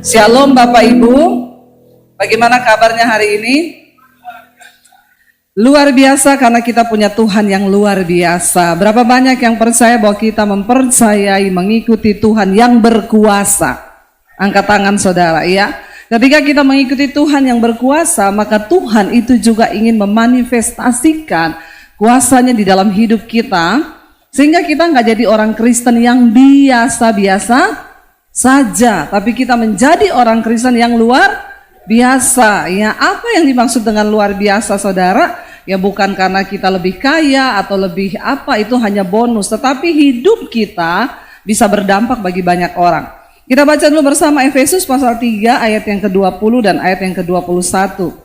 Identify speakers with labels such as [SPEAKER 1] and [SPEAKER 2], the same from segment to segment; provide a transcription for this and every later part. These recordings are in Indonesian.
[SPEAKER 1] Shalom Bapak Ibu, bagaimana kabarnya hari ini? Luar biasa karena kita punya Tuhan yang luar biasa. Berapa banyak yang percaya bahwa kita mempercayai mengikuti Tuhan yang berkuasa? Angkat tangan saudara ya. Ketika kita mengikuti Tuhan yang berkuasa, maka Tuhan itu juga ingin memanifestasikan kuasanya di dalam hidup kita, sehingga kita nggak jadi orang Kristen yang biasa-biasa saja, tapi kita menjadi orang Kristen yang luar biasa. Ya, apa yang dimaksud dengan luar biasa, saudara? Ya, bukan karena kita lebih kaya atau lebih apa, itu hanya bonus, tetapi hidup kita bisa berdampak bagi banyak orang. Kita baca dulu bersama Efesus pasal 3 ayat yang ke-20 dan ayat yang ke-21.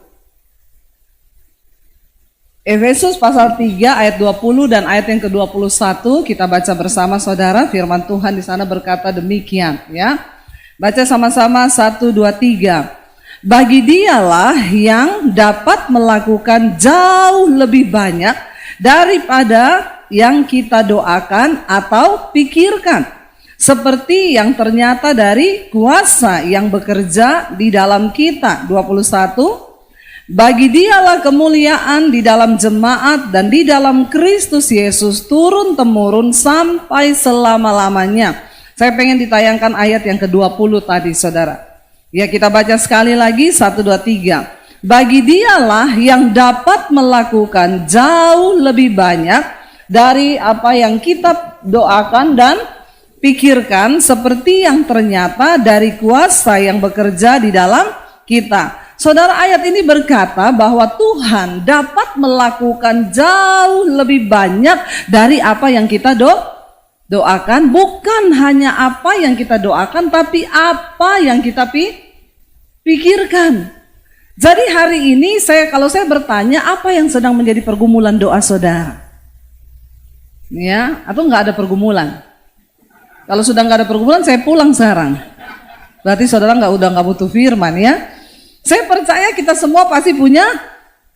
[SPEAKER 1] Efesus pasal 3 ayat 20 dan ayat yang ke-21 kita baca bersama saudara. Firman Tuhan di sana berkata demikian ya. Baca sama-sama 1, 2, 3. Bagi dialah yang dapat melakukan jauh lebih banyak daripada yang kita doakan atau pikirkan, seperti yang ternyata dari kuasa yang bekerja di dalam kita. 21. Bagi dialah kemuliaan di dalam jemaat dan di dalam Kristus Yesus turun-temurun sampai selama-lamanya. Saya pengen ditayangkan ayat yang ke-20 tadi saudara. Ya, kita baca sekali lagi 1, 2, 3. Bagi dialah yang dapat melakukan jauh lebih banyak dari apa yang kita doakan dan pikirkan, seperti yang ternyata dari kuasa yang bekerja di dalam kita. Saudara, ayat ini berkata bahwa Tuhan dapat melakukan jauh lebih banyak dari apa yang kita doakan. Bukan hanya apa yang kita doakan, tapi apa yang kita pikirkan. Jadi hari ini kalau saya bertanya, apa yang sedang menjadi pergumulan doa saudara? Ya, atau nggak ada pergumulan? Kalau sudah nggak ada pergumulan, saya pulang sekarang. Berarti saudara udah nggak butuh firman ya. Saya percaya kita semua pasti punya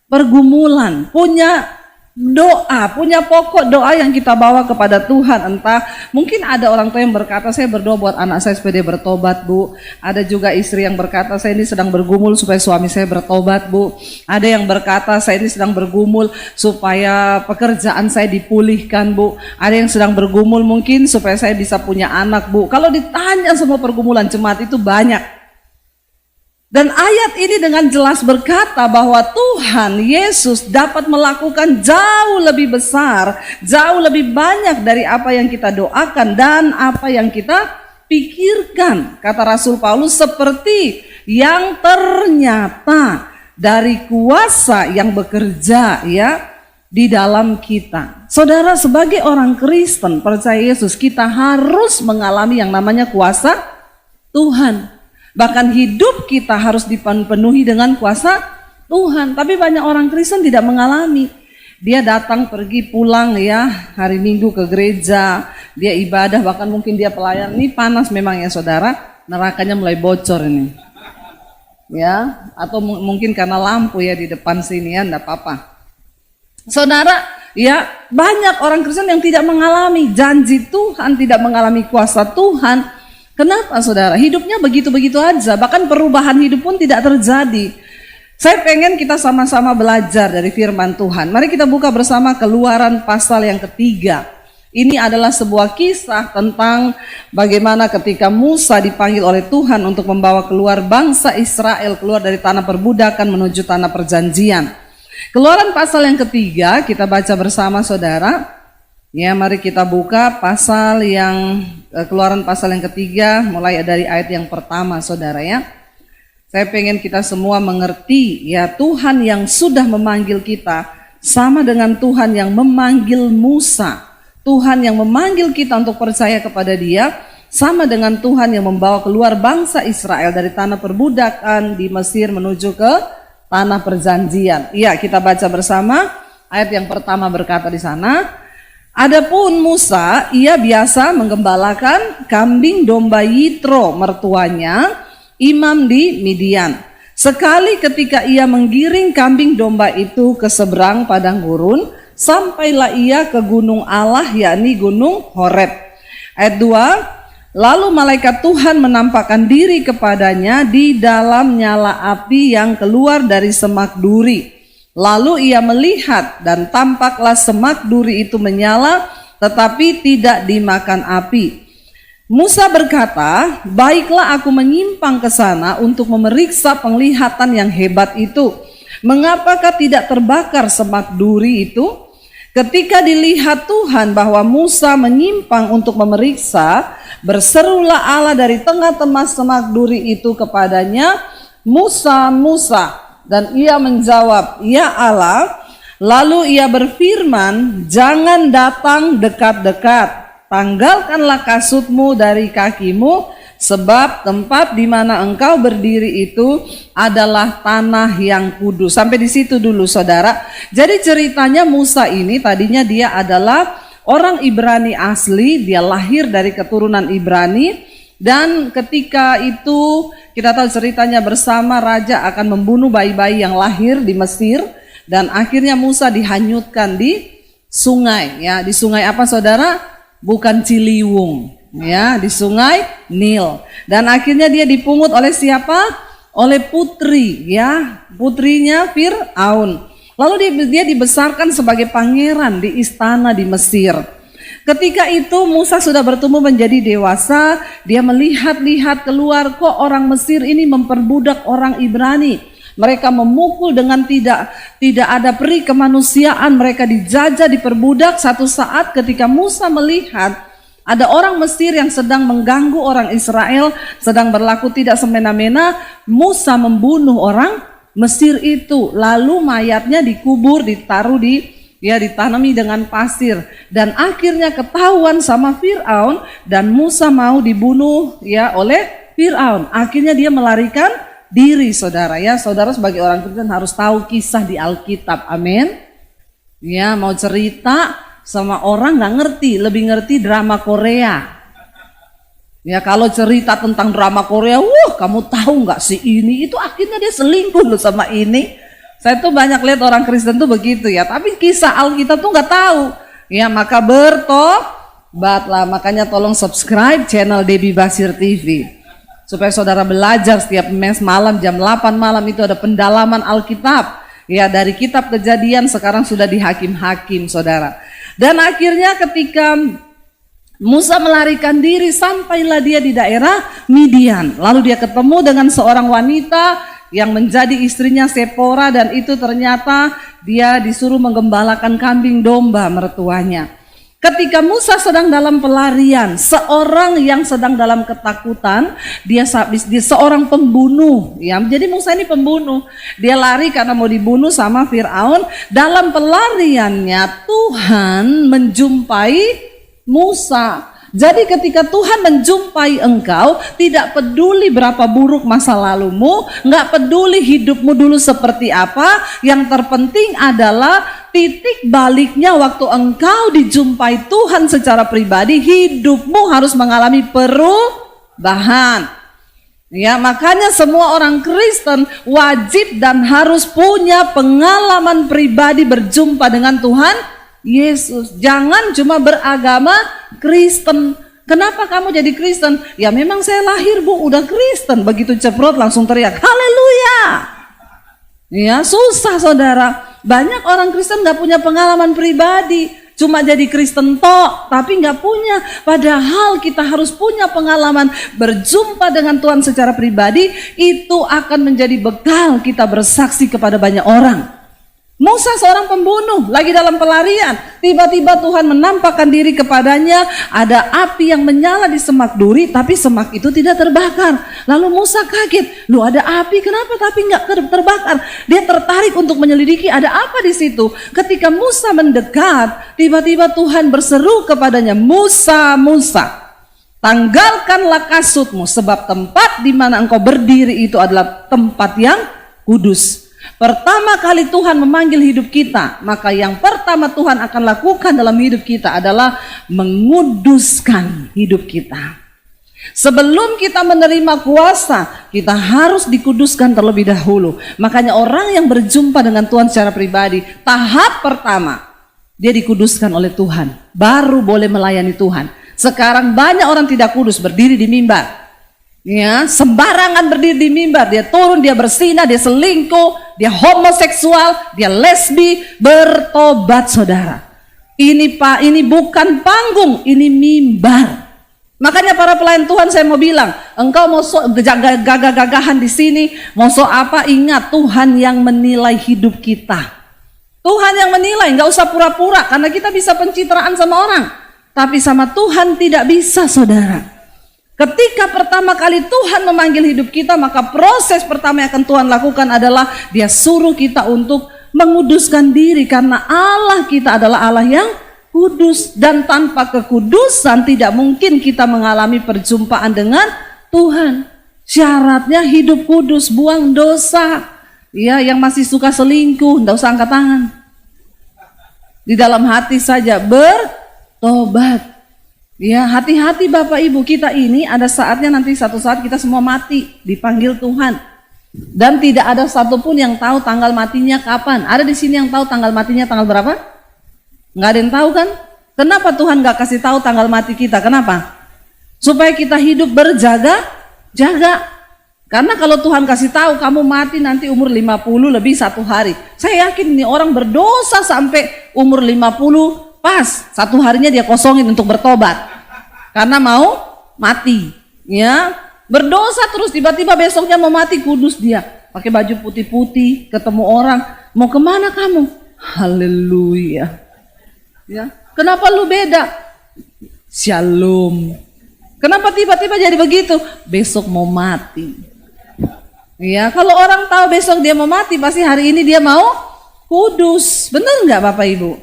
[SPEAKER 1] pergumulan, punya doa, punya pokok doa yang kita bawa kepada Tuhan. Entah mungkin ada orang tua yang berkata, saya berdoa buat anak saya supaya dia bertobat, Bu. Ada juga istri yang berkata, saya ini sedang bergumul supaya suami saya bertobat, Bu. Ada yang berkata, saya ini sedang bergumul supaya pekerjaan saya dipulihkan, Bu. Ada yang sedang bergumul mungkin supaya saya bisa punya anak, Bu. Kalau ditanya semua pergumulan jemaat itu banyak. Dan ayat ini dengan jelas berkata bahwa Tuhan Yesus dapat melakukan jauh lebih besar, jauh lebih banyak dari apa yang kita doakan dan apa yang kita pikirkan. Kata Rasul Paulus, seperti yang ternyata dari kuasa yang bekerja ya di dalam kita. Saudara, sebagai orang Kristen percaya Yesus, kita harus mengalami yang namanya kuasa Tuhan. Bahkan hidup kita harus dipenuhi dengan kuasa Tuhan. Tapi banyak orang Kristen tidak mengalami. Dia datang, pergi, pulang ya, hari Minggu ke gereja, dia ibadah, bahkan mungkin dia pelayan. Ini panas memang ya saudara, nerakanya mulai bocor ini. Ya, atau mungkin karena lampu ya di depan sini ya, enggak apa-apa. Saudara, ya banyak orang Kristen yang tidak mengalami janji Tuhan, tidak mengalami kuasa Tuhan. Kenapa saudara? Hidupnya begitu-begitu aja, bahkan perubahan hidup pun tidak terjadi. Saya pengen kita sama-sama belajar dari firman Tuhan. Mari kita buka bersama Keluaran pasal yang ketiga. Ini adalah sebuah kisah tentang bagaimana ketika Musa dipanggil oleh Tuhan untuk membawa keluar bangsa Israel keluar dari tanah perbudakan menuju tanah perjanjian. Keluaran pasal yang ketiga kita baca bersama saudara. Ya, mari kita buka Keluaran pasal yang ketiga mulai dari ayat yang pertama saudara ya. Saya pengen kita semua mengerti ya, Tuhan yang sudah memanggil kita sama dengan Tuhan yang memanggil Musa. Tuhan yang memanggil kita untuk percaya kepada Dia sama dengan Tuhan yang membawa keluar bangsa Israel dari tanah perbudakan di Mesir menuju ke tanah perjanjian. Ya, kita baca bersama ayat yang pertama berkata di sana, adapun Musa, ia biasa menggembalakan kambing domba Yitro mertuanya, imam di Midian. Sekali ketika ia menggiring kambing domba itu ke seberang padang gurun, sampailah ia ke gunung Allah, yakni gunung Horeb. Ayat 2, Lalu malaikat Tuhan menampakkan diri kepadanya di dalam nyala api yang keluar dari semak duri. Lalu ia melihat dan tampaklah semak duri itu menyala tetapi tidak dimakan api. Musa berkata, baiklah aku menyimpang ke sana untuk memeriksa penglihatan yang hebat itu. Mengapakah tidak terbakar semak duri itu? Ketika dilihat Tuhan bahwa Musa menyimpang untuk memeriksa, berserulah Allah dari tengah-tengah semak duri itu kepadanya, Musa, Musa. Dan ia menjawab, ya Allah. Lalu ia berfirman, jangan datang dekat-dekat. Tanggalkanlah kasutmu dari kakimu, sebab tempat di mana engkau berdiri itu adalah tanah yang kudus. Sampai di situ dulu saudara. Jadi ceritanya Musa ini tadinya dia adalah orang Ibrani asli, dia lahir dari keturunan Ibrani. Dan ketika itu kita tahu ceritanya bersama raja akan membunuh bayi-bayi yang lahir di Mesir. Dan akhirnya Musa dihanyutkan di sungai. Ya, di sungai apa saudara? Bukan Ciliwung, ya, di sungai Nil. Dan akhirnya dia dipungut oleh siapa? Oleh putri, ya, putrinya Fir'aun. Lalu dia dibesarkan sebagai pangeran di istana di Mesir. Ketika itu Musa sudah bertumbuh menjadi dewasa, dia melihat-lihat keluar, kok orang Mesir ini memperbudak orang Ibrani. Mereka memukul dengan tidak ada peri kemanusiaan, mereka dijajah, diperbudak. Satu saat ketika Musa melihat ada orang Mesir yang sedang mengganggu orang Israel, sedang berlaku tidak semena-mena, Musa membunuh orang Mesir itu. Lalu mayatnya dikubur, ditaruh ditanami dengan pasir. Dan akhirnya ketahuan sama Fir'aun dan Musa mau dibunuh oleh Fir'aun. Akhirnya dia melarikan diri saudara ya. Saudara sebagai orang Kristen harus tahu kisah di Alkitab. Amin. Ya, mau cerita sama orang nggak ngerti, lebih ngerti drama Korea. Ya, kalau cerita tentang drama Korea, kamu tahu nggak sih ini itu akhirnya dia selingkuh loh sama ini. Saya tuh banyak lihat orang Kristen tuh begitu ya. Tapi kisah Alkitab tuh nggak tahu. Ya, maka bertobatlah. Makanya tolong subscribe channel Debbie Basir TV. Supaya saudara belajar setiap malam jam 8 malam itu ada pendalaman Alkitab. Ya, dari kitab Kejadian sekarang sudah di Hakim-Hakim saudara. Dan akhirnya ketika Musa melarikan diri, sampailah dia di daerah Midian. Lalu dia ketemu dengan seorang wanita yang menjadi istrinya Sepora, dan itu ternyata dia disuruh menggembalakan kambing domba mertuanya. Ketika Musa sedang dalam pelarian, seorang yang sedang dalam ketakutan, dia seorang pembunuh. Ya, jadi Musa ini pembunuh. Dia lari karena mau dibunuh sama Fir'aun. Dalam pelariannya Tuhan menjumpai Musa. Jadi ketika Tuhan menjumpai engkau, tidak peduli berapa buruk masa lalumu, nggak peduli hidupmu dulu seperti apa, yang terpenting adalah titik baliknya waktu engkau dijumpai Tuhan secara pribadi, hidupmu harus mengalami perubahan. Ya, makanya semua orang Kristen wajib dan harus punya pengalaman pribadi berjumpa dengan Tuhan Yesus. Jangan cuma beragama Kristen. Kenapa kamu jadi Kristen? Ya memang saya lahir bu udah Kristen. Begitu ceprot langsung teriak haleluya. Ya susah saudara. Banyak orang Kristen gak punya pengalaman pribadi, cuma jadi Kristen tok, tapi gak punya. Padahal kita harus punya pengalaman berjumpa dengan Tuhan secara pribadi. Itu akan menjadi bekal kita bersaksi kepada banyak orang. Musa seorang pembunuh, lagi dalam pelarian. Tiba-tiba Tuhan menampakkan diri kepadanya. Ada api yang menyala di semak duri, tapi semak itu tidak terbakar. Lalu Musa kaget, lu ada api, kenapa tapi nggak terbakar? Dia tertarik untuk menyelidiki ada apa di situ. Ketika Musa mendekat, tiba-tiba Tuhan berseru kepadanya, Musa, Musa, tanggalkanlah kasutmu, sebab tempat di mana engkau berdiri itu adalah tempat yang kudus. Pertama kali Tuhan memanggil hidup kita, maka yang pertama Tuhan akan lakukan dalam hidup kita adalah menguduskan hidup kita. Sebelum kita menerima kuasa, kita harus dikuduskan terlebih dahulu. Makanya orang yang berjumpa dengan Tuhan secara pribadi, tahap pertama, dia dikuduskan oleh Tuhan, baru boleh melayani Tuhan. Sekarang banyak orang tidak kudus berdiri di mimbar. Ya, sembarangan berdiri di mimbar, dia turun, dia berzina, dia selingkuh, dia homoseksual, dia lesbi, bertobat saudara. Ini Pak, ini bukan panggung, ini mimbar. Makanya para pelayan Tuhan saya mau bilang, engkau mau gagah-gagahan di sini, mau apa? Ingat Tuhan yang menilai hidup kita. Tuhan yang menilai, nggak usah pura-pura, karena kita bisa pencitraan sama orang, tapi sama Tuhan tidak bisa saudara. Ketika pertama kali Tuhan memanggil hidup kita, maka proses pertama yang akan Tuhan lakukan adalah Dia suruh kita untuk menguduskan diri, karena Allah kita adalah Allah yang kudus, dan tanpa kekudusan tidak mungkin kita mengalami perjumpaan dengan Tuhan. Syaratnya hidup kudus, buang dosa. Ya, yang masih suka selingkuh, enggak usah angkat tangan. Di dalam hati saja bertobat. Ya, hati-hati Bapak Ibu, kita ini ada saatnya nanti satu saat kita semua mati, dipanggil Tuhan. Dan tidak ada satupun yang tahu tanggal matinya kapan. Ada di sini yang tahu tanggal matinya tanggal berapa? Nggak ada yang tahu kan? Kenapa Tuhan nggak kasih tahu tanggal mati kita? Kenapa? Supaya kita hidup berjaga-jaga. Karena kalau Tuhan kasih tahu kamu mati nanti umur 50 lebih 1 hari. Saya yakin ini orang berdosa sampai umur 50 pas 1 harinya dia kosongin untuk bertobat. Karena mau mati. Ya, berdosa terus, tiba-tiba besoknya mau mati, kudus dia. Pakai baju putih-putih, ketemu orang, mau kemana kamu? Haleluya. Ya, kenapa lu beda? Shalom. Kenapa tiba-tiba jadi begitu? Besok mau mati. Ya, kalau orang tahu besok dia mau mati, pasti hari ini dia mau kudus. Benar nggak Bapak Ibu?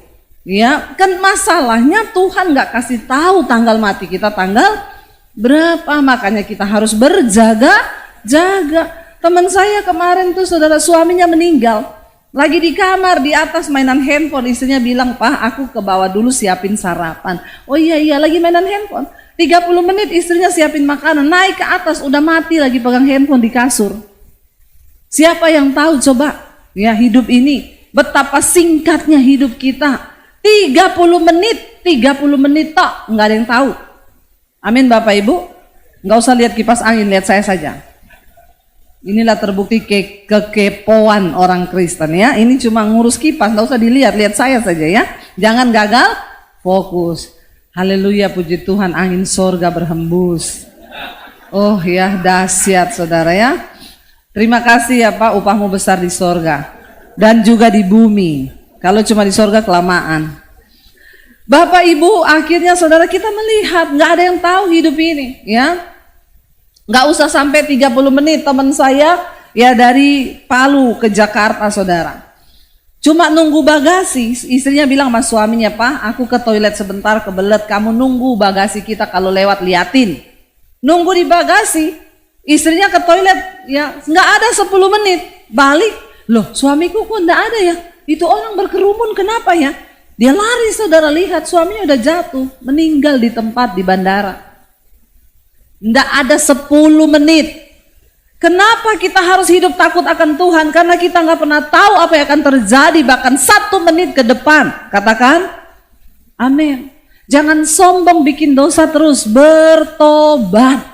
[SPEAKER 1] Ya, kan masalahnya Tuhan nggak kasih tahu tanggal mati kita tanggal berapa, makanya kita harus berjaga-jaga. Teman saya kemarin tuh saudara, suaminya meninggal, lagi di kamar di atas mainan handphone. Istrinya bilang, Pak aku ke bawah dulu siapin sarapan. Oh iya lagi mainan handphone. 30 menit istrinya siapin makanan, naik ke atas udah mati lagi pegang handphone di kasur. Siapa yang tahu coba ya hidup ini, betapa singkatnya hidup kita. 30 menit tok, nggak ada yang tahu. Amin Bapak Ibu. Nggak usah lihat kipas angin, lihat saya saja. Inilah terbukti kekepoan orang Kristen ya. Ini cuma ngurus kipas, nggak usah dilihat, lihat saya saja ya. Jangan gagal fokus. Haleluya, puji Tuhan, angin sorga berhembus. Oh ya, dahsyat saudara ya. Terima kasih ya Pak, upahmu besar di sorga dan juga di bumi. Kalau cuma di sorga kelamaan. Bapak Ibu, akhirnya saudara kita melihat nggak ada yang tahu hidup ini ya. Nggak usah sampai 30 menit. Teman saya ya dari Palu ke Jakarta saudara, cuma nunggu bagasi. Istrinya bilang sama suaminya, Pak aku ke toilet sebentar kebelet, kamu nunggu bagasi kita kalau lewat liatin. Nunggu di bagasi, istrinya ke toilet ya nggak ada 10 menit, balik, loh suamiku kok nggak ada ya, itu orang berkerumun kenapa ya? Dia lari saudara, lihat suaminya udah jatuh, meninggal di tempat di bandara. Nggak ada 10 menit. Kenapa kita harus hidup takut akan Tuhan? Karena kita nggak pernah tahu apa yang akan terjadi bahkan 1 menit ke depan. Katakan amin. Jangan sombong bikin dosa terus, bertobat.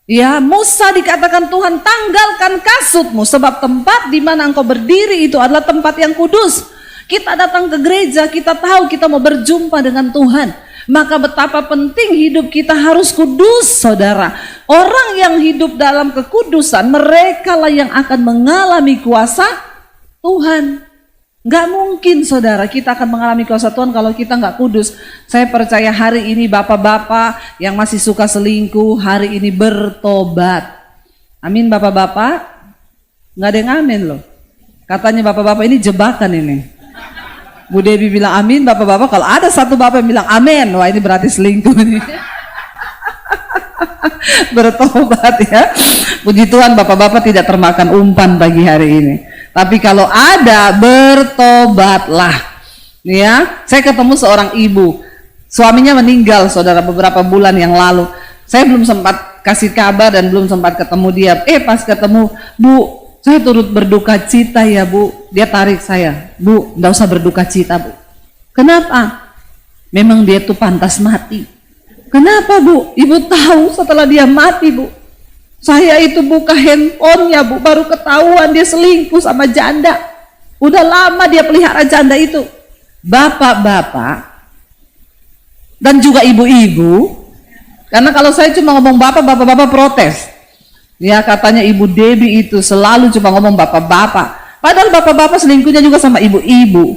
[SPEAKER 1] Ya, Musa dikatakan Tuhan, tanggalkan kasutmu sebab tempat di mana engkau berdiri itu adalah tempat yang kudus. Kita datang ke gereja, kita tahu kita mau berjumpa dengan Tuhan. Maka betapa penting hidup kita harus kudus saudara. Orang yang hidup dalam kekudusan, mereka lah yang akan mengalami kuasa Tuhan. Gak mungkin saudara kita akan mengalami kuasa Tuhan kalau kita gak kudus. Saya percaya hari ini bapak-bapak yang masih suka selingkuh, hari ini bertobat. Amin bapak-bapak. Gak ada yang amin loh. Katanya bapak-bapak ini jebakan ini. Bu Devi bilang amin, bapak-bapak. Kalau ada satu bapak yang bilang amin, wah ini berarti selingkuh nih. Bertobat ya. Puji Tuhan bapak-bapak tidak termakan umpan pagi hari ini. Tapi kalau ada, bertobatlah. Ya, saya ketemu seorang ibu, suaminya meninggal saudara beberapa bulan yang lalu. Saya belum sempat kasih kabar dan belum sempat ketemu dia. Pas ketemu, Bu, saya turut berduka cita ya Bu. Dia tarik saya, Bu, nggak usah berduka cita Bu. Kenapa? Memang dia tuh pantas mati. Kenapa Bu? Ibu tahu setelah dia mati Bu, saya itu buka handphonenya Bu, baru ketahuan dia selingkuh sama janda. Udah lama dia pelihara janda itu. Bapak-bapak dan juga ibu-ibu, karena kalau saya cuma ngomong bapak-bapak protes. Ya katanya Ibu Debbie itu selalu cuma ngomong bapak-bapak. Padahal bapak-bapak selingkuhnya juga sama ibu-ibu.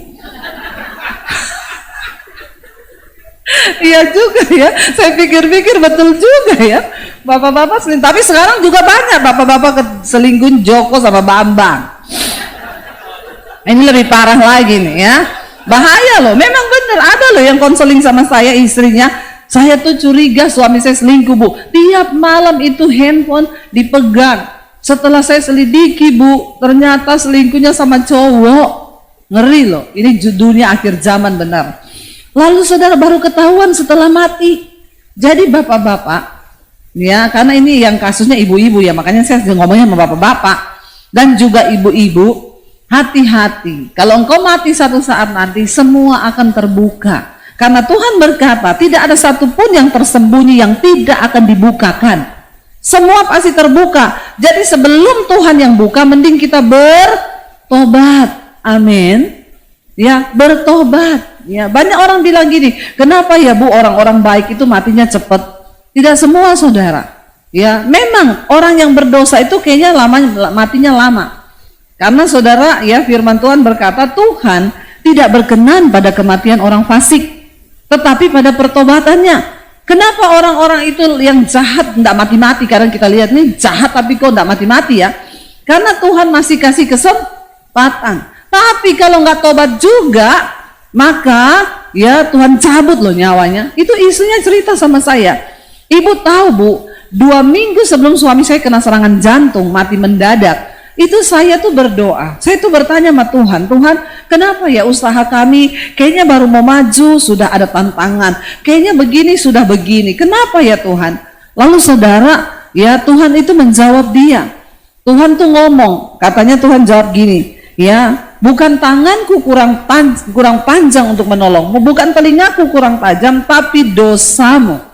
[SPEAKER 1] Iya juga ya, saya pikir-pikir betul juga ya. Bapak-bapak selingkuh, tapi sekarang juga banyak bapak-bapak selingkuh Joko sama Bambang. Ini lebih parah lagi nih ya. Bahaya loh, memang bener ada loh yang konseling sama saya istrinya. Saya tuh curiga suami saya selingkuh Bu. Tiap malam itu handphone dipegang. Setelah saya selidiki Bu, ternyata selingkuhnya sama cowok. Ngeri loh, ini dunia akhir zaman benar. Lalu saudara baru ketahuan setelah mati. Jadi bapak-bapak, ya karena ini yang kasusnya ibu-ibu ya, makanya saya ngomongnya sama bapak-bapak dan juga ibu-ibu, hati-hati. Kalau engkau mati satu saat nanti, semua akan terbuka. Karena Tuhan berkata, tidak ada satupun yang tersembunyi yang tidak akan dibukakan. Semua pasti terbuka. Jadi sebelum Tuhan yang buka, mending kita bertobat. Amin. Ya, bertobat. Ya, banyak orang bilang gini, kenapa ya Bu orang-orang baik itu matinya cepat? Tidak semua saudara. Ya, memang orang yang berdosa itu kayaknya matinya lama. Karena saudara ya firman Tuhan berkata Tuhan tidak berkenan pada kematian orang fasik, tetapi pada pertobatannya. Kenapa orang-orang itu yang jahat tidak mati-mati? Karena kita lihat nih jahat tapi kok tidak mati-mati ya. Karena Tuhan masih kasih kesempatan. Tapi kalau nggak tobat juga, maka ya Tuhan cabut loh nyawanya. Itu isunya cerita sama saya. Ibu tahu Bu, 2 minggu sebelum suami saya kena serangan jantung, mati mendadak, itu saya tuh berdoa. Saya tuh bertanya sama Tuhan, Tuhan kenapa ya usaha kami kayaknya baru mau maju, sudah ada tantangan. Kayaknya begini sudah begini. Kenapa ya Tuhan? Lalu saudara, ya Tuhan itu menjawab dia. Tuhan tuh ngomong, katanya Tuhan jawab gini, ya bukan tanganku kurang panjang untuk menolongmu, bukan telingaku kurang tajam, tapi dosamu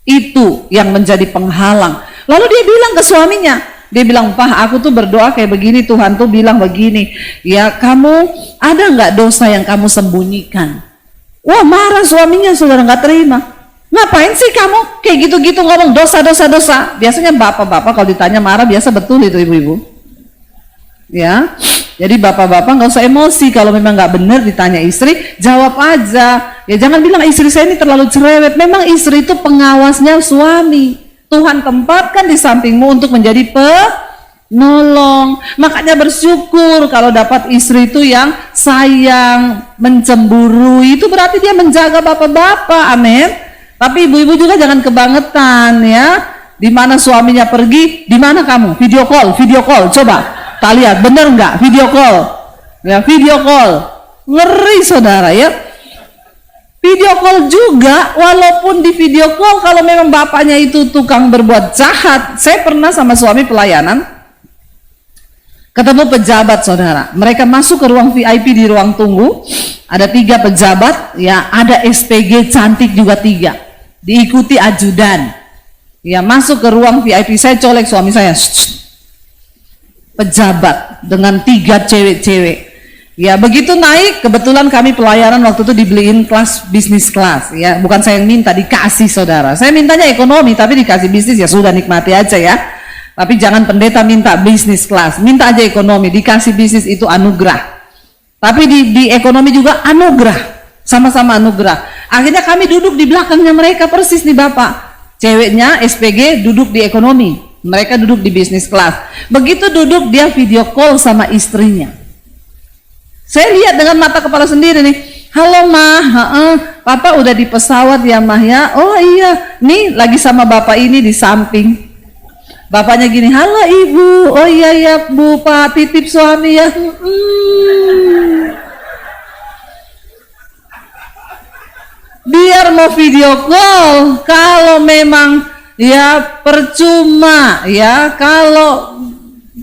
[SPEAKER 1] itu yang menjadi penghalang. Lalu dia bilang ke suaminya, dia bilang, Pak aku tuh berdoa kayak begini, Tuhan tuh bilang begini, ya kamu ada nggak dosa yang kamu sembunyikan? Wah marah suaminya, saudara, nggak terima. Ngapain sih kamu kayak gitu-gitu ngomong dosa. Biasanya bapak-bapak kalau ditanya marah biasa betul itu ibu-ibu. Ya, jadi bapak-bapak nggak usah emosi kalau memang nggak benar ditanya istri, jawab aja. Ya jangan bilang istri saya ini terlalu cerewet. Memang istri itu pengawasnya suami. Tuhan tempatkan di sampingmu untuk menjadi penolong. Makanya bersyukur kalau dapat istri itu yang sayang, mencemburui. Itu berarti dia menjaga bapak-bapak. Amin. Tapi ibu-ibu juga jangan kebangetan ya. Di mana suaminya pergi, di mana kamu? Video call, coba. Tak lihat, bener nggak? Video call. Ya, video call. Ngeri saudara ya. Video call juga, walaupun di video call kalau memang bapaknya itu tukang berbuat jahat. Saya pernah sama suami pelayanan ketemu pejabat saudara. Mereka masuk ke ruang VIP di ruang tunggu. Ada 3 pejabat, ya ada SPG cantik juga 3. Diikuti ajudan. Ya masuk ke ruang VIP, saya colek suami saya. Pejabat dengan 3 cewek-cewek. Ya begitu naik, kebetulan kami pelayanan waktu itu dibeliin kelas bisnis kelas. Ya bukan saya yang minta, dikasih saudara. Saya mintanya ekonomi, tapi dikasih bisnis ya sudah nikmati aja ya. Tapi jangan pendeta minta bisnis kelas, minta aja ekonomi, dikasih bisnis itu anugerah. Tapi di ekonomi juga anugerah, sama-sama anugerah. Akhirnya kami duduk di belakangnya mereka persis nih bapak. Ceweknya SPG duduk di ekonomi, mereka duduk di bisnis kelas. Begitu duduk dia video call sama istrinya. Saya lihat dengan mata kepala sendiri nih. Halo mah, papa udah di pesawat ya mah ya. Oh iya, nih lagi sama bapak ini di samping. Bapaknya gini, halo ibu. Oh iya ya bu, pak titip suami ya. Biar mau video call, kalau memang ya percuma ya, kalau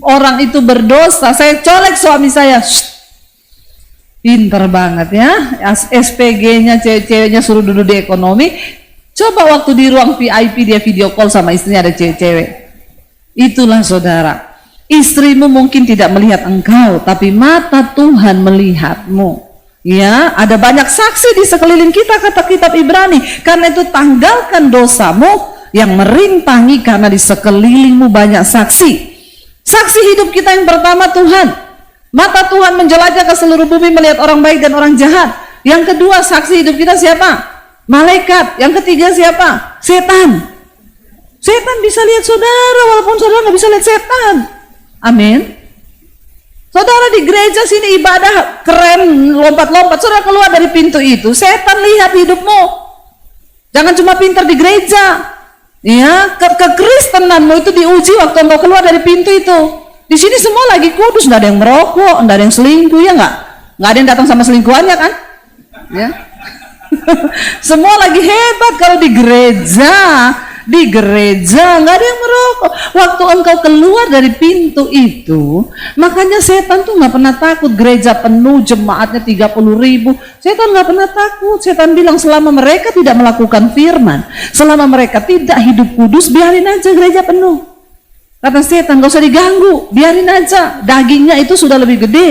[SPEAKER 1] orang itu berdosa. Saya colek suami saya. Pinter banget ya, SPG-nya cewek-ceweknya suruh duduk di ekonomi, Coba waktu di ruang VIP dia video call sama istrinya, ada cewek-cewek. Itulah saudara, istrimu mungkin tidak melihat engkau, tapi mata Tuhan melihatmu. Ya, ada banyak saksi di sekeliling kita, kata kitab Ibrani. Karena itu tanggalkan dosamu yang merintangi, karena di sekelilingmu banyak saksi. Saksi hidup kita yang pertama Tuhan. Mata Tuhan menjelajah ke seluruh bumi melihat orang baik dan orang jahat. Yang kedua, saksi hidup kita siapa? Malaikat. Yang ketiga siapa? Setan. Setan bisa lihat saudara walaupun saudara nggak bisa lihat setan. Amin. Saudara di gereja sini ibadah keren, lompat-lompat, saudara keluar dari pintu itu, setan lihat hidupmu. Jangan cuma pintar di gereja. Ya, kekristenanmu itu diuji waktu engkau keluar dari pintu itu. Di sini semua lagi kudus, nggak ada yang merokok, nggak ada yang selingkuh, ya nggak? Nggak ada yang datang sama selingkuhannya kan? Ya. Semua lagi hebat. Kalau di gereja nggak ada yang merokok. Waktu engkau keluar dari pintu itu, makanya setan tuh nggak pernah takut. Gereja penuh, jemaatnya 30.000, setan nggak pernah takut. Setan bilang selama mereka tidak melakukan firman, selama mereka tidak hidup kudus, biarin aja gereja penuh. Kata setan, gak usah diganggu, biarin aja, dagingnya itu sudah lebih gede.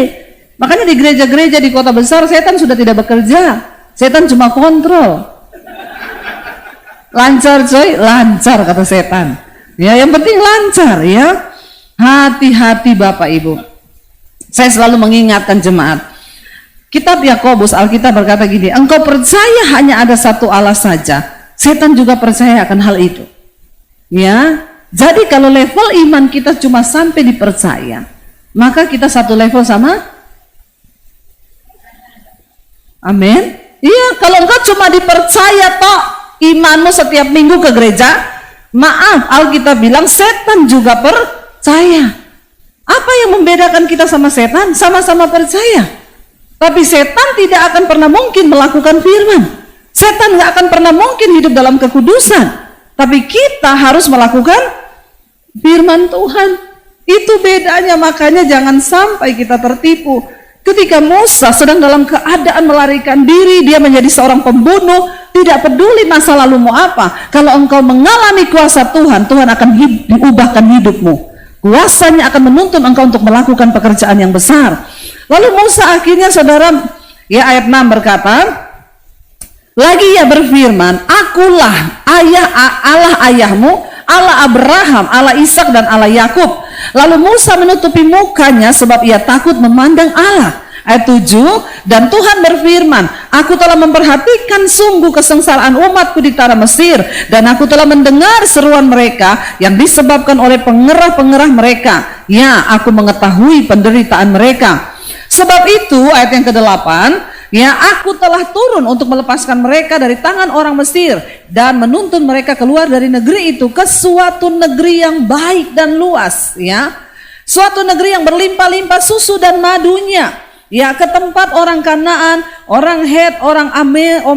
[SPEAKER 1] Makanya di gereja-gereja di kota besar setan sudah tidak bekerja. Setan cuma kontrol. Lancar coy, lancar kata setan. Ya, yang penting lancar ya. Hati-hati Bapak Ibu. Saya selalu mengingatkan jemaat. Kitab Yakobus, Alkitab berkata gini, engkau percaya hanya ada satu Allah saja. Setan juga percaya akan hal itu. Ya, jadi kalau level iman kita cuma sampai dipercaya, maka kita satu level sama. Amin. Iya, kalau engkau cuma dipercaya toh imanmu setiap minggu ke gereja, maaf, Alkitab bilang setan juga percaya. Apa yang membedakan kita sama setan? Sama-sama percaya. Tapi setan tidak akan pernah mungkin melakukan firman. Setan nggak akan pernah mungkin hidup dalam kekudusan. Tapi kita harus melakukan firman Tuhan. Itu bedanya, makanya jangan sampai kita tertipu. Ketika Musa sedang dalam keadaan melarikan diri, dia menjadi seorang pembunuh, tidak peduli masa lalumu apa. Kalau engkau mengalami kuasa Tuhan, Tuhan akan diubahkan hidupmu. Kuasanya akan menuntun engkau untuk melakukan pekerjaan yang besar. Lalu Musa akhirnya saudara, ya ayat 6 berkata, lagi ia berfirman, akulah Allah ayahmu, Allah Abraham, Allah Ishak dan Allah Yakub. Lalu Musa menutupi mukanya sebab ia takut memandang Allah. Ayat 7, dan Tuhan berfirman, aku telah memperhatikan sungguh kesengsaraan umatku di tanah Mesir, dan aku telah mendengar seruan mereka yang disebabkan oleh pengerah-pengerah mereka. Ya, aku mengetahui penderitaan mereka. Sebab itu, ayat yang ke-8, ya, aku telah turun untuk melepaskan mereka dari tangan orang Mesir dan menuntun mereka keluar dari negeri itu ke suatu negeri yang baik dan luas, ya. Suatu negeri yang berlimpah-limpah susu dan madunya. Ya, ke tempat orang Kanaan, orang Het, orang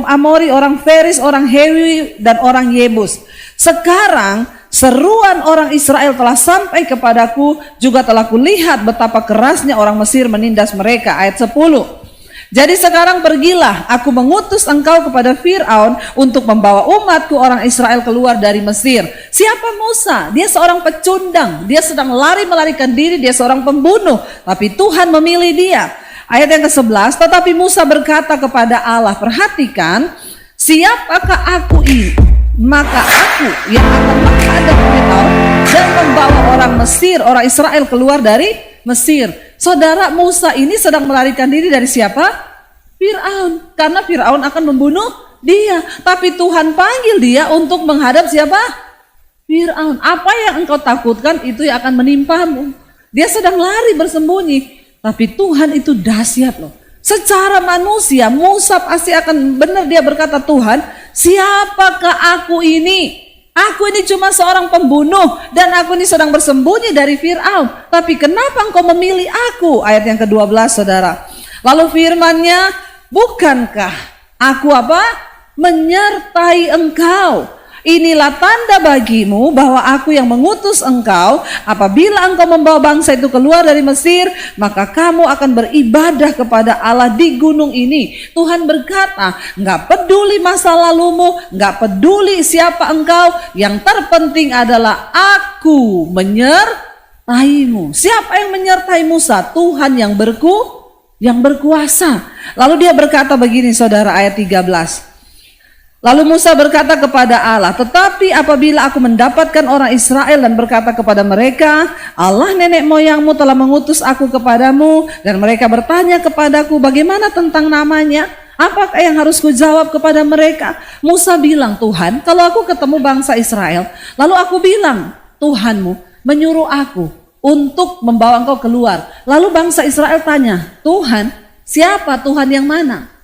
[SPEAKER 1] Amori, orang Feris, orang Hewi dan orang Yebus. Sekarang seruan orang Israel telah sampai kepadaku, juga telah kulihat betapa kerasnya orang Mesir menindas mereka. Ayat 10. Jadi sekarang pergilah, aku mengutus engkau kepada Fir'aun untuk membawa umatku orang Israel keluar dari Mesir. Siapa Musa? Dia seorang pecundang, dia sedang melarikan diri, dia seorang pembunuh, tapi Tuhan memilih dia. Ayat yang ke-11, tetapi Musa berkata kepada Allah, perhatikan, siapakah aku ini? Maka aku yang akan menghadap Fir'aun dan membawa orang Mesir, orang Israel keluar dari Mesir. Saudara, Musa ini sedang melarikan diri dari siapa? Fir'aun. Karena Fir'aun akan membunuh dia. Tapi Tuhan panggil dia untuk menghadap siapa? Fir'aun. Apa yang engkau takutkan itu yang akan menimpamu. Dia sedang lari bersembunyi. Tapi Tuhan itu dahsyat loh. Secara manusia, Musa pasti akan benar dia berkata, Tuhan, siapakah aku ini? Aku ini cuma seorang pembunuh dan aku ini sedang bersembunyi dari Fir'aun. Tapi kenapa engkau memilih aku? Ayat yang ke-12 saudara. Lalu firman-Nya, bukankah aku apa? Menyertai engkau. inilah tanda bagimu bahwa aku yang mengutus engkau. Apabila engkau membawa bangsa itu keluar dari Mesir, maka kamu akan beribadah kepada Allah di gunung ini. Tuhan berkata, nggak peduli masa lalumu, nggak peduli siapa engkau, yang terpenting adalah aku menyertaimu. Siapa yang menyertai Musa? Tuhan yang berkuasa. Lalu dia berkata begini, saudara, ayat 13. Lalu Musa berkata kepada Allah, tetapi apabila aku mendapatkan orang Israel dan berkata kepada mereka, Allah nenek moyangmu telah mengutus aku kepadamu, dan mereka bertanya kepadaku, bagaimana tentang namanya? Apakah yang harus kujawab kepada mereka? Musa bilang, Tuhan, kalau aku ketemu bangsa Israel, lalu aku bilang, Tuhanmu menyuruh aku untuk membawa engkau keluar. Lalu bangsa Israel tanya, Tuhan, siapa Tuhan yang mana?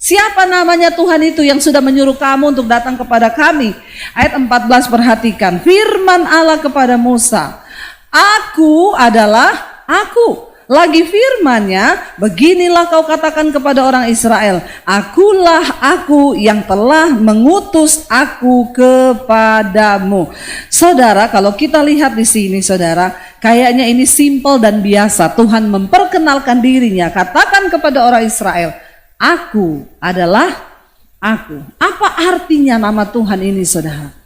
[SPEAKER 1] Siapa namanya Tuhan itu yang sudah menyuruh kamu untuk datang kepada kami? Ayat 14, perhatikan. Firman Allah kepada Musa, aku adalah aku. Lagi firmannya, beginilah kau katakan kepada orang Israel, akulah aku yang telah mengutus aku kepadamu. Saudara, kalau kita lihat di sini, saudara, kayaknya ini simpel dan biasa. Tuhan memperkenalkan dirinya, katakan kepada orang Israel, aku adalah aku. Apa artinya nama Tuhan ini, saudara?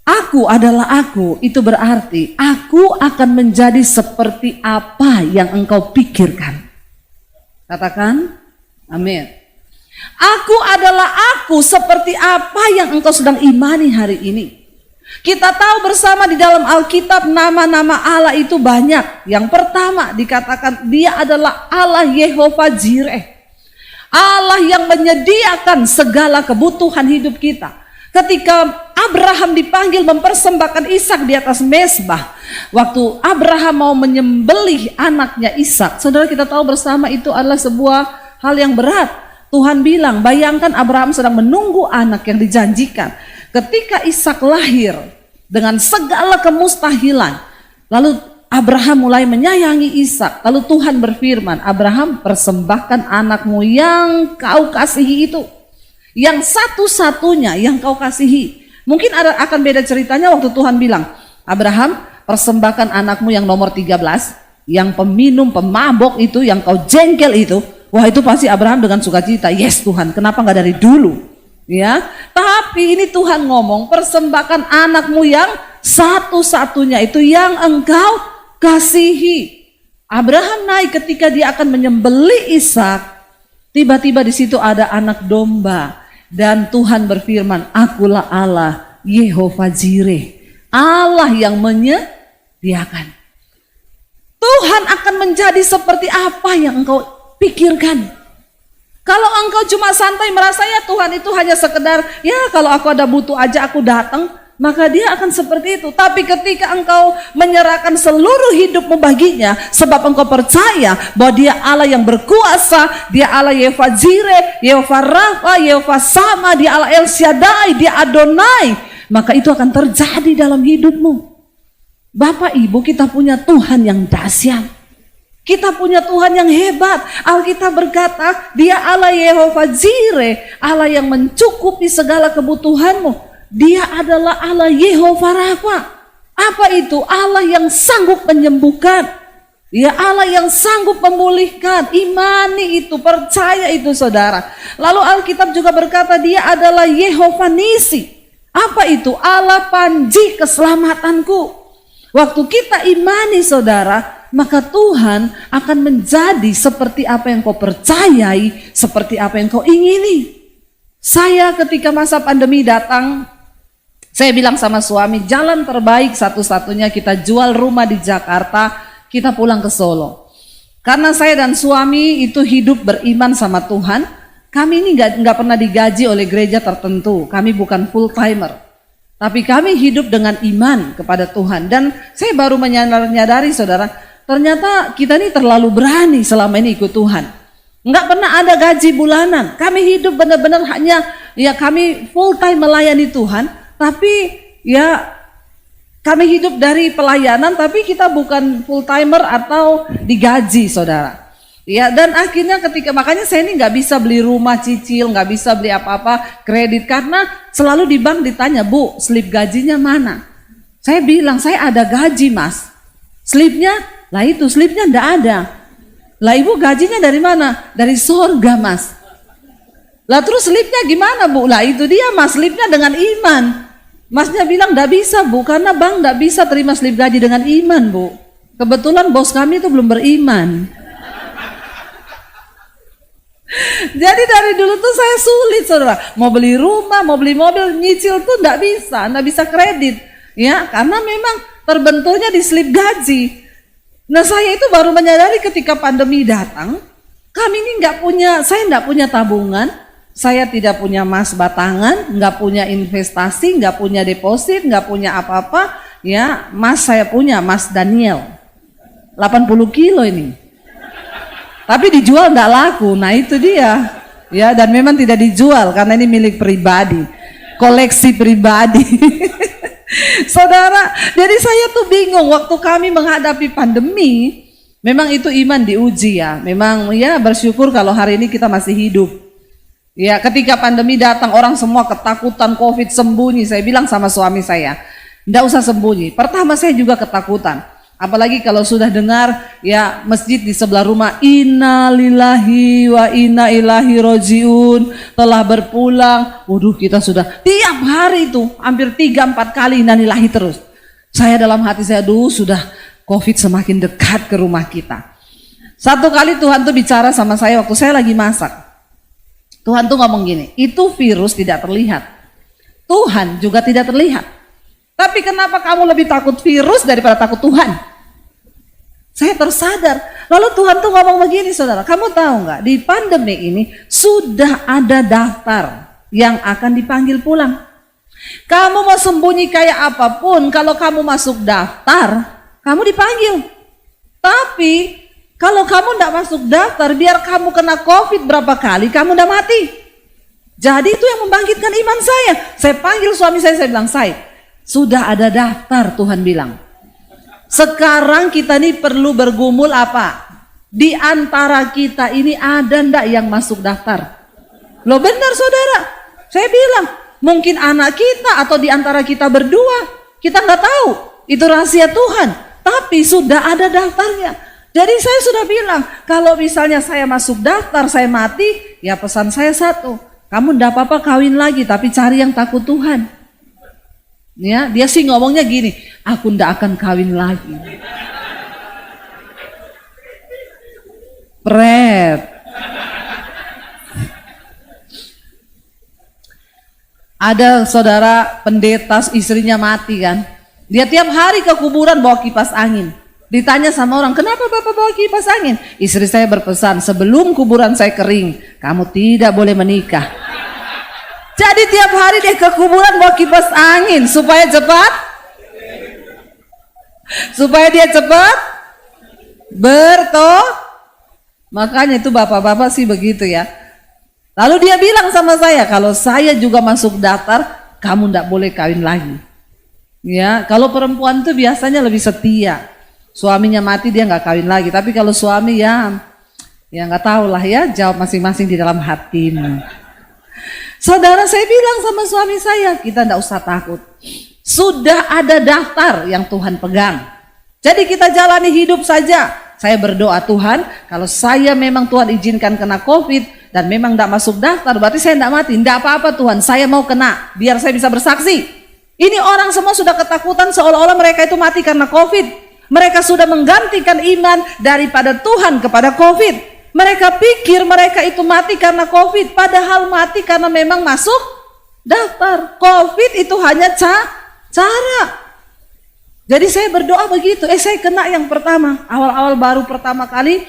[SPEAKER 1] Aku adalah aku, itu berarti aku akan menjadi seperti apa yang engkau pikirkan. Katakan, amin. Aku adalah aku seperti apa yang engkau sedang imani hari ini. Kita tahu bersama di dalam Alkitab nama-nama Allah itu banyak. Yang pertama dikatakan dia adalah Allah Yehovah Jireh. Allah yang menyediakan segala kebutuhan hidup kita. Ketika Abraham dipanggil mempersembahkan Ishak di atas mezbah, waktu Abraham mau menyembelih anaknya Ishak, saudara, kita tahu bersama itu adalah sebuah hal yang berat. Tuhan bilang, bayangkan Abraham sedang menunggu anak yang dijanjikan. Ketika Ishak lahir dengan segala kemustahilan, lalu Abraham mulai menyayangi Ishak. Lalu Tuhan berfirman, Abraham, persembahkan anakmu yang kau kasihi itu, yang satu-satunya yang kau kasihi. Mungkin akan beda ceritanya waktu Tuhan bilang, Abraham, persembahkan anakmu yang nomor 13, yang peminum, pemabok itu, yang kau jengkel itu. Wah, itu pasti Abraham dengan sukacita, yes Tuhan, kenapa nggak dari dulu? Ya, tapi ini Tuhan ngomong, persembahkan anakmu yang satu-satunya itu, yang engkau kasihi. Abraham naik ketika dia akan menyembelih Ishak. Tiba-tiba di situ ada anak domba, dan Tuhan berfirman, akulah Allah Yehovah Jireh, Allah yang menyediakan. Tuhan akan menjadi seperti apa yang engkau pikirkan. Kalau engkau cuma santai merasa ya Tuhan itu hanya sekedar, ya kalau aku ada butuh aja aku datang, maka dia akan seperti itu. Tapi ketika engkau menyerahkan seluruh hidupmu baginya, sebab engkau percaya bahwa dia Allah yang berkuasa, dia Allah Yehovah Jireh, Yehovah Rafa, Yehovah Sama, dia Allah El Shaddai, dia Adonai, maka itu akan terjadi dalam hidupmu. Bapak Ibu, kita punya Tuhan yang dahsyat. Kita punya Tuhan yang hebat. Alkitab berkata, dia Allah Yehovah Jireh, Allah yang mencukupi segala kebutuhanmu. Dia adalah Allah Yehovah Rafa. Apa itu? Allah yang sanggup menyembuhkan. Ya, Allah yang sanggup memulihkan. Imani itu, percaya itu, saudara. Lalu Alkitab juga berkata dia adalah Yehovah Nisi. Apa itu? Allah panji keselamatanku. Waktu kita imani, saudara, maka Tuhan akan menjadi seperti apa yang kau percayai, seperti apa yang kau ingini. Saya ketika masa pandemi datang, saya bilang sama suami, jalan terbaik satu-satunya kita jual rumah di Jakarta, kita pulang ke Solo. Karena saya dan suami itu hidup beriman sama Tuhan, kami ini nggak pernah digaji oleh gereja tertentu, kami bukan full timer. Tapi kami hidup dengan iman kepada Tuhan. Dan saya baru menyadari, saudara, ternyata kita ini terlalu berani selama ini ikut Tuhan. Nggak pernah ada gaji bulanan. Kami hidup benar-benar hanya, ya kami full time melayani Tuhan. Tapi ya kami hidup dari pelayanan, tapi kita bukan full timer atau digaji, saudara. Ya, dan akhirnya makanya saya ini nggak bisa beli rumah cicil, nggak bisa beli apa-apa kredit karena selalu di bank ditanya, Bu, slip gajinya mana? Saya bilang, saya ada gaji Mas. Slipnya, lah itu slipnya nggak ada. Lah Ibu gajinya dari mana? Dari sorga Mas. Lah terus slipnya gimana Bu? Lah itu dia Mas, slipnya dengan iman. Masnya bilang nggak bisa Bu, karena bank nggak bisa terima slip gaji dengan iman Bu. Kebetulan bos kami itu belum beriman. Jadi dari dulu tuh saya sulit saudara, mau beli rumah, mau beli mobil, nyicil tuh nggak bisa kredit, ya karena memang terbenturnya di slip gaji. Nah saya itu baru menyadari ketika pandemi datang, kami ini saya nggak punya tabungan, saya tidak punya emas batangan, nggak punya investasi, nggak punya deposit, nggak punya apa-apa, ya emas saya punya emas Daniel, 80 kilo ini. Tapi dijual nggak laku, nah itu dia, ya dan memang tidak dijual karena ini milik pribadi, koleksi pribadi. Saudara, jadi saya tuh bingung waktu kami menghadapi pandemi, memang itu iman diuji ya, memang ya bersyukur kalau hari ini kita masih hidup. Ya ketika pandemi datang orang semua ketakutan COVID sembunyi, saya bilang sama suami saya, nggak usah sembunyi, pertama saya juga ketakutan. Apalagi kalau sudah dengar ya masjid di sebelah rumah inna lillahi wa inna ilaihi rojiun telah berpulang. Waduh kita sudah tiap hari itu hampir 3-4 kali inna lillahi terus. Saya dalam hati saya sudah COVID semakin dekat ke rumah kita. Satu kali Tuhan tuh bicara sama saya waktu saya lagi masak. Tuhan tuh ngomong gini, itu virus tidak terlihat. Tuhan juga tidak terlihat. Tapi kenapa kamu lebih takut virus daripada takut Tuhan? Saya tersadar. Lalu Tuhan tuh ngomong begini saudara, kamu tahu nggak di pandemi ini sudah ada daftar yang akan dipanggil pulang. Kamu mau sembunyi kayak apapun, kalau kamu masuk daftar, kamu dipanggil. Tapi kalau kamu nggak masuk daftar, biar kamu kena COVID berapa kali, kamu udah mati. Jadi itu yang membangkitkan iman saya. Saya panggil suami saya bilang, sudah ada daftar Tuhan bilang. Sekarang kita ini perlu bergumul apa? Di antara kita ini ada ndak yang masuk daftar? Loh benar saudara, saya bilang mungkin anak kita atau di antara kita berdua, kita nggak tahu, itu rahasia Tuhan. Tapi sudah ada daftarnya. Jadi saya sudah bilang, kalau misalnya saya masuk daftar, saya mati, ya pesan saya satu, kamu ndak apa-apa kawin lagi, tapi cari yang takut Tuhan. Ya, dia sih ngomongnya gini, aku ndak akan kawin lagi. Pret. Ada saudara pendeta istrinya mati kan. Dia tiap hari ke kuburan bawa kipas angin. Ditanya sama orang, kenapa Bapak bawa kipas angin? Istri saya berpesan, sebelum kuburan saya kering, kamu tidak boleh menikah. Jadi tiap hari dia ke kuburan bawa kipas angin supaya dia cepat makanya itu bapak-bapak sih begitu ya. Lalu dia bilang sama saya, kalau saya juga masuk daftar, kamu ndak boleh kawin lagi. Ya, kalau perempuan tuh biasanya lebih setia. Suaminya mati dia nggak kawin lagi. Tapi kalau suami ya nggak tahu lah ya, jawab masing-masing di dalam hatimu. Saudara, saya bilang sama suami saya, kita nggak usah takut. Sudah ada daftar yang Tuhan pegang. Jadi kita jalani hidup saja. Saya berdoa Tuhan, kalau saya memang Tuhan izinkan kena COVID dan memang nggak masuk daftar, berarti saya nggak mati. Nggak apa-apa Tuhan, saya mau kena, biar saya bisa bersaksi. Ini orang semua sudah ketakutan seolah-olah mereka itu mati karena COVID. Mereka sudah menggantikan iman daripada Tuhan kepada COVID. Mereka pikir mereka itu mati karena COVID, padahal mati karena memang masuk daftar. COVID itu hanya cara. Jadi saya berdoa begitu, saya kena yang pertama, awal-awal baru pertama kali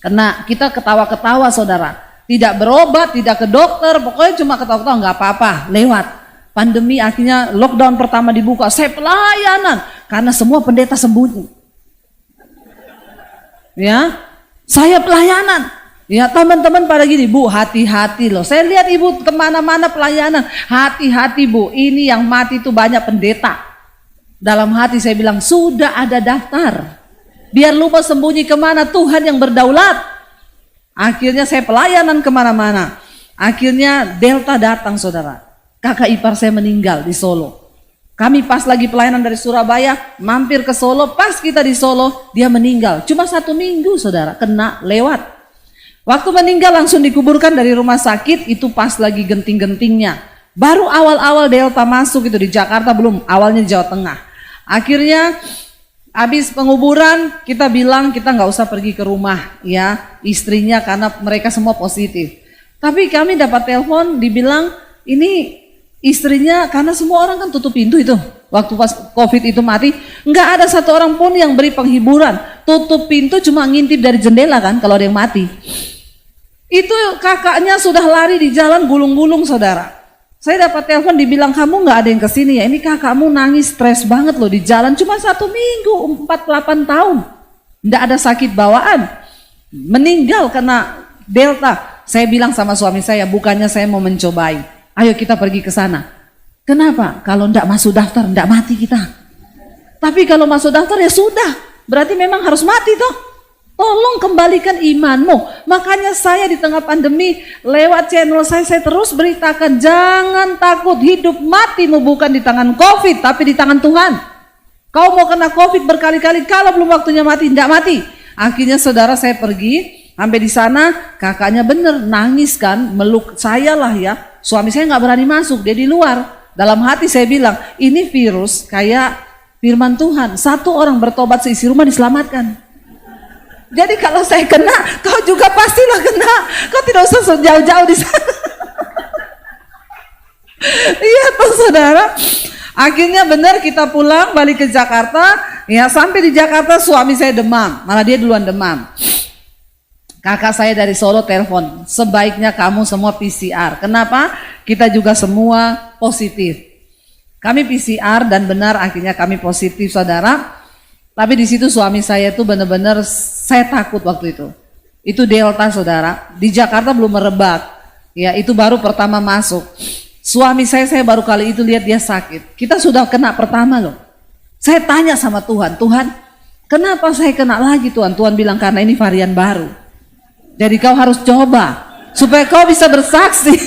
[SPEAKER 1] kena, kita ketawa-ketawa saudara. Tidak berobat, tidak ke dokter, pokoknya cuma ketawa-ketawa, nggak apa-apa, lewat. Pandemi akhirnya lockdown pertama dibuka, saya pelayanan, karena semua pendeta sembunyi. Ya. Saya pelayanan, ya teman-teman pada gini, Bu hati-hati loh. Saya lihat ibu kemana-mana pelayanan, hati-hati Bu, ini yang mati itu banyak pendeta. Dalam hati saya bilang, sudah ada daftar. Biar lupa sembunyi kemana, Tuhan yang berdaulat. Akhirnya saya pelayanan kemana-mana. Akhirnya Delta datang saudara. Kakak ipar saya meninggal di Solo. Kami pas lagi pelayanan dari Surabaya, mampir ke Solo. Pas kita di Solo, dia meninggal. Cuma 1 minggu saudara, kena lewat. Waktu meninggal langsung dikuburkan dari rumah sakit, itu pas lagi genting-gentingnya. Baru awal-awal Delta masuk itu di Jakarta, belum, awalnya di Jawa Tengah. Akhirnya habis penguburan kita bilang kita nggak usah pergi ke rumah ya istrinya karena mereka semua positif. Tapi kami dapat telepon dibilang ini istrinya karena semua orang kan tutup pintu itu. Waktu pas COVID itu mati, nggak ada satu orang pun yang beri penghiburan. Tutup pintu cuma ngintip dari jendela kan kalau ada yang mati. Itu kakaknya sudah lari di jalan gulung-gulung saudara. Saya dapat telepon dibilang kamu nggak ada yang kesini ya. Ini kakakmu nangis stres banget loh di jalan cuma 1 minggu 48 tahun. Nggak ada sakit bawaan. Meninggal karena Delta. Saya bilang sama suami saya, bukannya saya mau mencobai. Ayo kita pergi ke sana. Kenapa? Kalau nggak masuk daftar nggak mati kita. Tapi kalau masuk daftar ya sudah. Berarti memang harus mati toh. Tolong kembalikan imanmu. Makanya saya di tengah pandemi lewat channel saya terus beritakan jangan takut, hidup matimu bukan di tangan COVID tapi di tangan Tuhan. Kau mau kena COVID berkali-kali, kalau belum waktunya mati, tidak mati. Akhirnya saudara saya pergi, sampai di sana kakaknya bener nangis kan, meluk saya lah ya. Suami saya nggak berani masuk, dia di luar. Dalam hati saya bilang ini virus kayak firman Tuhan, 1 orang bertobat seisi rumah diselamatkan. Jadi kalau saya kena, kau juga pastilah kena. Kau tidak usah jauh-jauh di sana. Iya tuh saudara. Akhirnya benar kita pulang balik ke Jakarta. Ya sampai di Jakarta suami saya demam. Malah dia duluan demam. Kakak saya dari Solo telepon. Sebaiknya kamu semua PCR. Kenapa? Kita juga semua positif. Kami PCR dan benar akhirnya kami positif saudara. Tapi di situ suami saya tuh benar-benar saya takut waktu itu. Itu Delta saudara. Di Jakarta belum merebak. Ya itu baru pertama masuk. Suami saya baru kali itu lihat dia sakit. Kita sudah kena pertama loh. Saya tanya sama Tuhan, Tuhan kenapa saya kena lagi Tuhan? Tuhan bilang karena ini varian baru. Jadi kau harus coba supaya kau bisa bersaksi.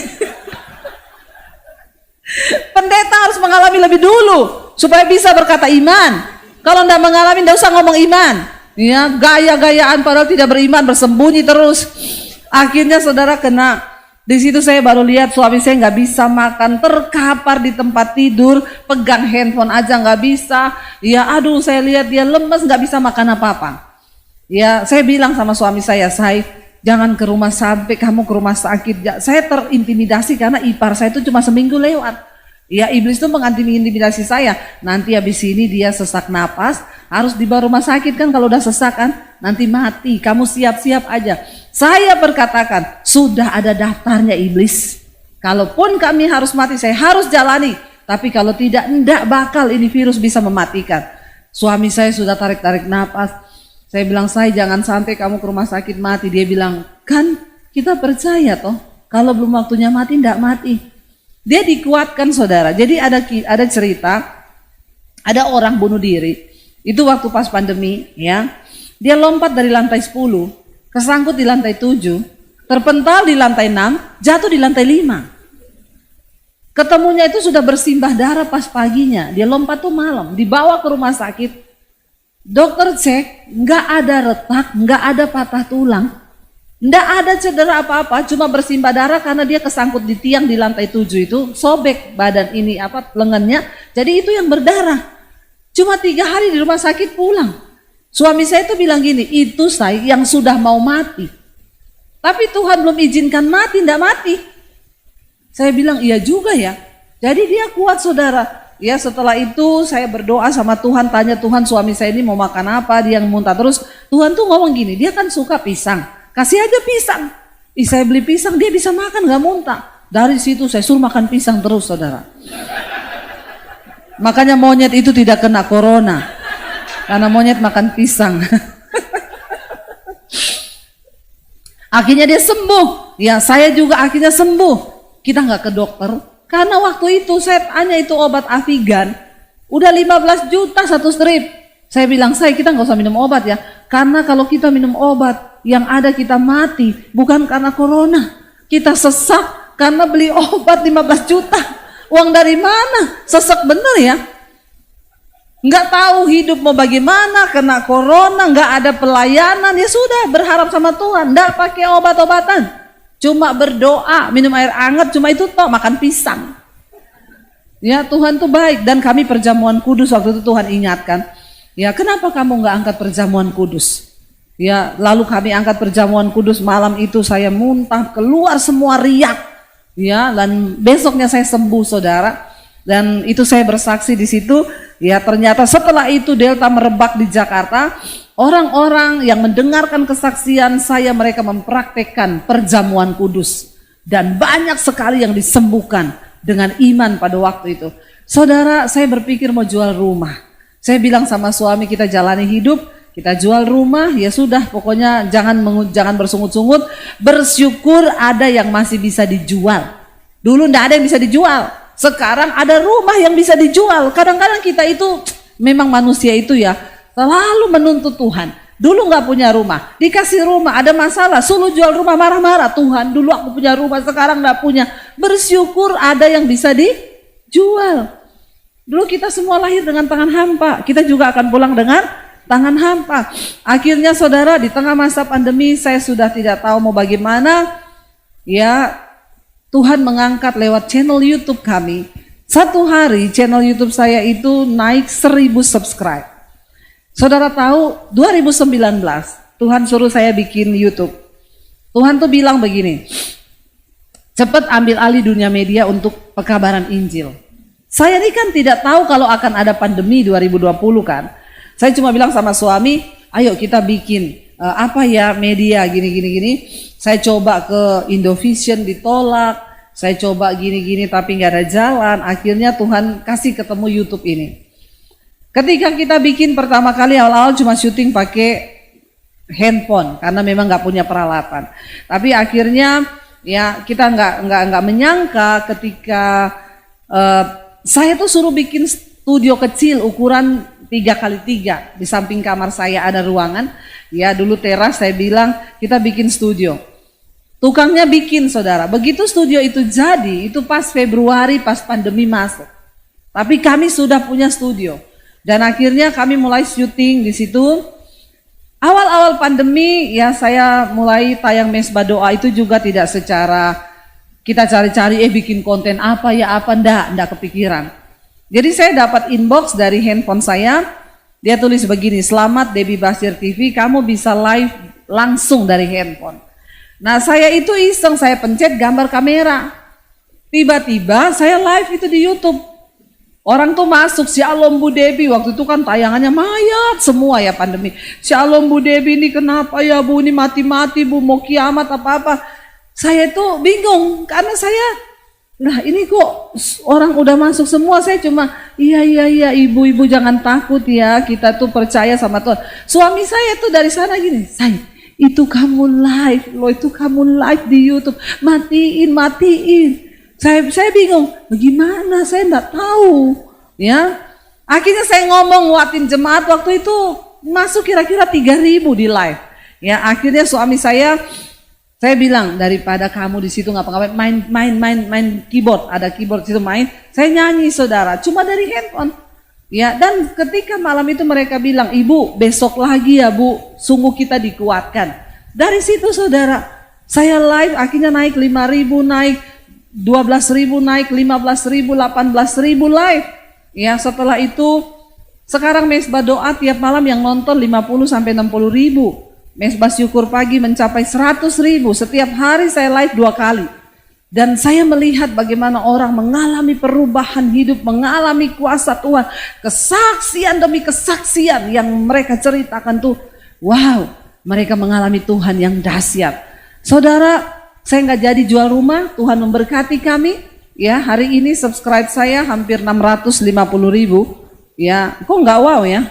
[SPEAKER 1] Pendeta harus mengalami lebih dulu supaya bisa berkata iman. Kalau tidak mengalami, tidak usah ngomong iman. Ya, gaya-gayaan padahal tidak beriman, bersembunyi terus. Akhirnya saudara kena. Di situ saya baru lihat suami saya nggak bisa makan, terkapar di tempat tidur, pegang handphone aja nggak bisa. Ya, aduh saya lihat dia lemes, nggak bisa makan apa-apa. Ya, saya bilang sama suami saya jangan ke rumah sampai kamu ke rumah sakit. Saya terintimidasi karena ipar saya itu cuma seminggu lewat. Ya iblis itu mengintimidasi saya. Nanti habis ini dia sesak napas, harus dibawa rumah sakit kan kalau udah sesak kan, nanti mati. Kamu siap-siap aja. Saya berkatakan, sudah ada daftarnya iblis. Kalaupun kami harus mati, saya harus jalani. Tapi kalau tidak bakal ini virus bisa mematikan. Suami saya sudah tarik-tarik napas. Saya bilang, jangan sampai kamu ke rumah sakit mati. Dia bilang, kan kita percaya toh, kalau belum waktunya mati, tidak mati. Dia dikuatkan saudara. Jadi ada cerita, ada orang bunuh diri. Itu waktu pas pandemi ya. Dia lompat dari lantai 10, kesangkut di lantai 7, terpental di lantai 6, jatuh di lantai 5. Ketemunya itu sudah bersimbah darah pas paginya. Dia lompat tuh malam, dibawa ke rumah sakit. Dokter cek, nggak ada retak, nggak ada patah tulang. Nggak ada cedera apa-apa, cuma bersimbah darah karena dia kesangkut di tiang di lantai 7 itu, sobek badan ini lengannya, jadi itu yang berdarah. Cuma 3 hari di rumah sakit pulang. Suami saya itu bilang gini, itu saya yang sudah mau mati. Tapi Tuhan belum izinkan mati, nggak mati. Saya bilang iya juga ya. Jadi dia kuat saudara. Ya setelah itu saya berdoa sama Tuhan, tanya Tuhan suami saya ini mau makan apa, dia yang muntah terus. Tuhan tuh ngomong gini, dia kan suka pisang. Kasih aja pisang. Saya beli pisang, dia bisa makan gak muntah. Dari situ saya suruh makan pisang terus saudara. Makanya monyet itu tidak kena corona. Karena monyet makan pisang. Akhirnya dia sembuh. Ya saya juga akhirnya sembuh. Kita gak ke dokter. Karena waktu itu saya tanya itu obat Avigan. Udah 15 juta 1 strip. Saya bilang, kita nggak usah minum obat ya. Karena kalau kita minum obat, yang ada kita mati. Bukan karena corona. Kita sesak karena beli obat 15 juta. Uang dari mana? Sesak bener ya. Nggak tahu hidup mau bagaimana, kena corona, nggak ada pelayanan. Ya sudah, berharap sama Tuhan. Nggak pakai obat-obatan. Cuma berdoa, minum air hangat, cuma itu toh, makan pisang. Ya, Tuhan tuh baik. Dan kami perjamuan kudus waktu itu Tuhan ingatkan. Ya, kenapa kamu nggak angkat perjamuan kudus? Ya, lalu kami angkat perjamuan kudus. Malam itu saya muntah, keluar semua riak. Ya, dan besoknya saya sembuh, saudara. Dan itu saya bersaksi di situ. Ya, ternyata setelah itu Delta merebak di Jakarta. Orang-orang yang mendengarkan kesaksian saya, mereka mempraktekkan perjamuan kudus. Dan banyak sekali yang disembuhkan dengan iman pada waktu itu. Saudara, saya berpikir mau jual rumah. Saya bilang sama suami, kita jalani hidup, kita jual rumah, ya sudah, pokoknya jangan bersungut-sungut, bersyukur ada yang masih bisa dijual. Dulu enggak ada yang bisa dijual, sekarang ada rumah yang bisa dijual. Kadang-kadang kita itu, memang manusia itu ya, selalu menuntut Tuhan. Dulu nggak punya rumah, dikasih rumah, ada masalah, suruh jual rumah, marah-marah. Tuhan, dulu aku punya rumah, sekarang nggak punya. Bersyukur ada yang bisa dijual. Dulu kita semua lahir dengan tangan hampa, kita juga akan pulang dengan tangan hampa. Akhirnya saudara, di tengah masa pandemi saya sudah tidak tahu mau bagaimana. Ya, Tuhan mengangkat lewat channel YouTube kami. Satu hari channel YouTube saya itu naik 1000 subscribe. Saudara tahu 2019 Tuhan suruh saya bikin YouTube. Tuhan tuh bilang begini, cepat ambil alih dunia media untuk pekabaran Injil. Saya ini kan tidak tahu kalau akan ada pandemi 2020 kan. Saya cuma bilang sama suami, ayo kita bikin media gini. Saya coba ke Indovision ditolak, saya coba gini tapi nggak ada jalan. Akhirnya Tuhan kasih ketemu YouTube ini. Ketika kita bikin pertama kali awal-awal cuma syuting pakai handphone karena memang nggak punya peralatan. Tapi akhirnya ya kita nggak menyangka ketika saya tuh suruh bikin studio kecil ukuran 3x3 di samping kamar saya ada ruangan. Ya dulu teras, saya bilang kita bikin studio. Tukangnya bikin, saudara. Begitu studio itu jadi, itu pas Februari pas pandemi masuk. Tapi kami sudah punya studio. Dan akhirnya kami mulai syuting di situ. Awal-awal pandemi ya saya mulai tayang mesbah doa itu juga tidak secara kita cari-cari bikin konten apa enggak kepikiran. Jadi saya dapat inbox dari handphone saya, dia tulis begini, selamat Debbie Basir TV, kamu bisa live langsung dari handphone. Nah saya itu iseng, saya pencet gambar kamera, tiba-tiba saya live itu di YouTube. Orang tuh masuk, Shalom Bu Debbie, waktu itu kan tayangannya mayat semua ya pandemi. Shalom Bu Debbie, ini kenapa ya Bu, ini mati-mati Bu, mau kiamat apa-apa. Saya tuh bingung karena ini kok orang udah masuk semua. Saya cuma iya ibu-ibu jangan takut ya, kita tuh percaya sama Tuhan. Suami saya tuh dari sana gini, say itu kamu live loh, itu kamu live di YouTube, matiin. Saya bingung, bagaimana saya enggak tahu ya. Akhirnya saya ngomong nguatin jemaat, waktu itu masuk kira-kira 3.000 di live ya. Akhirnya suami saya bilang, daripada kamu di situ ngapa-ngapain, main keyboard, ada keyboard situ main, saya nyanyi saudara, cuma dari handphone. Ya, dan ketika malam itu mereka bilang, Ibu besok lagi ya Bu, sungguh kita dikuatkan. Dari situ saudara, saya live akhirnya naik 5.000, naik 12.000, naik 15.000, 18.000 live. Ya, setelah itu sekarang mesbah doa tiap malam yang nonton 50 sampai 60.000. Mesbah syukur pagi mencapai 100.000. Setiap hari saya live 2 kali. Dan saya melihat bagaimana orang mengalami perubahan hidup, mengalami kuasa Tuhan. Kesaksian demi kesaksian yang mereka ceritakan tuh, wow, mereka mengalami Tuhan yang dahsyat. Saudara, saya nggak jadi jual rumah, Tuhan memberkati kami. Ya, hari ini subscribe saya hampir 650.000. Ya, kok nggak wow ya?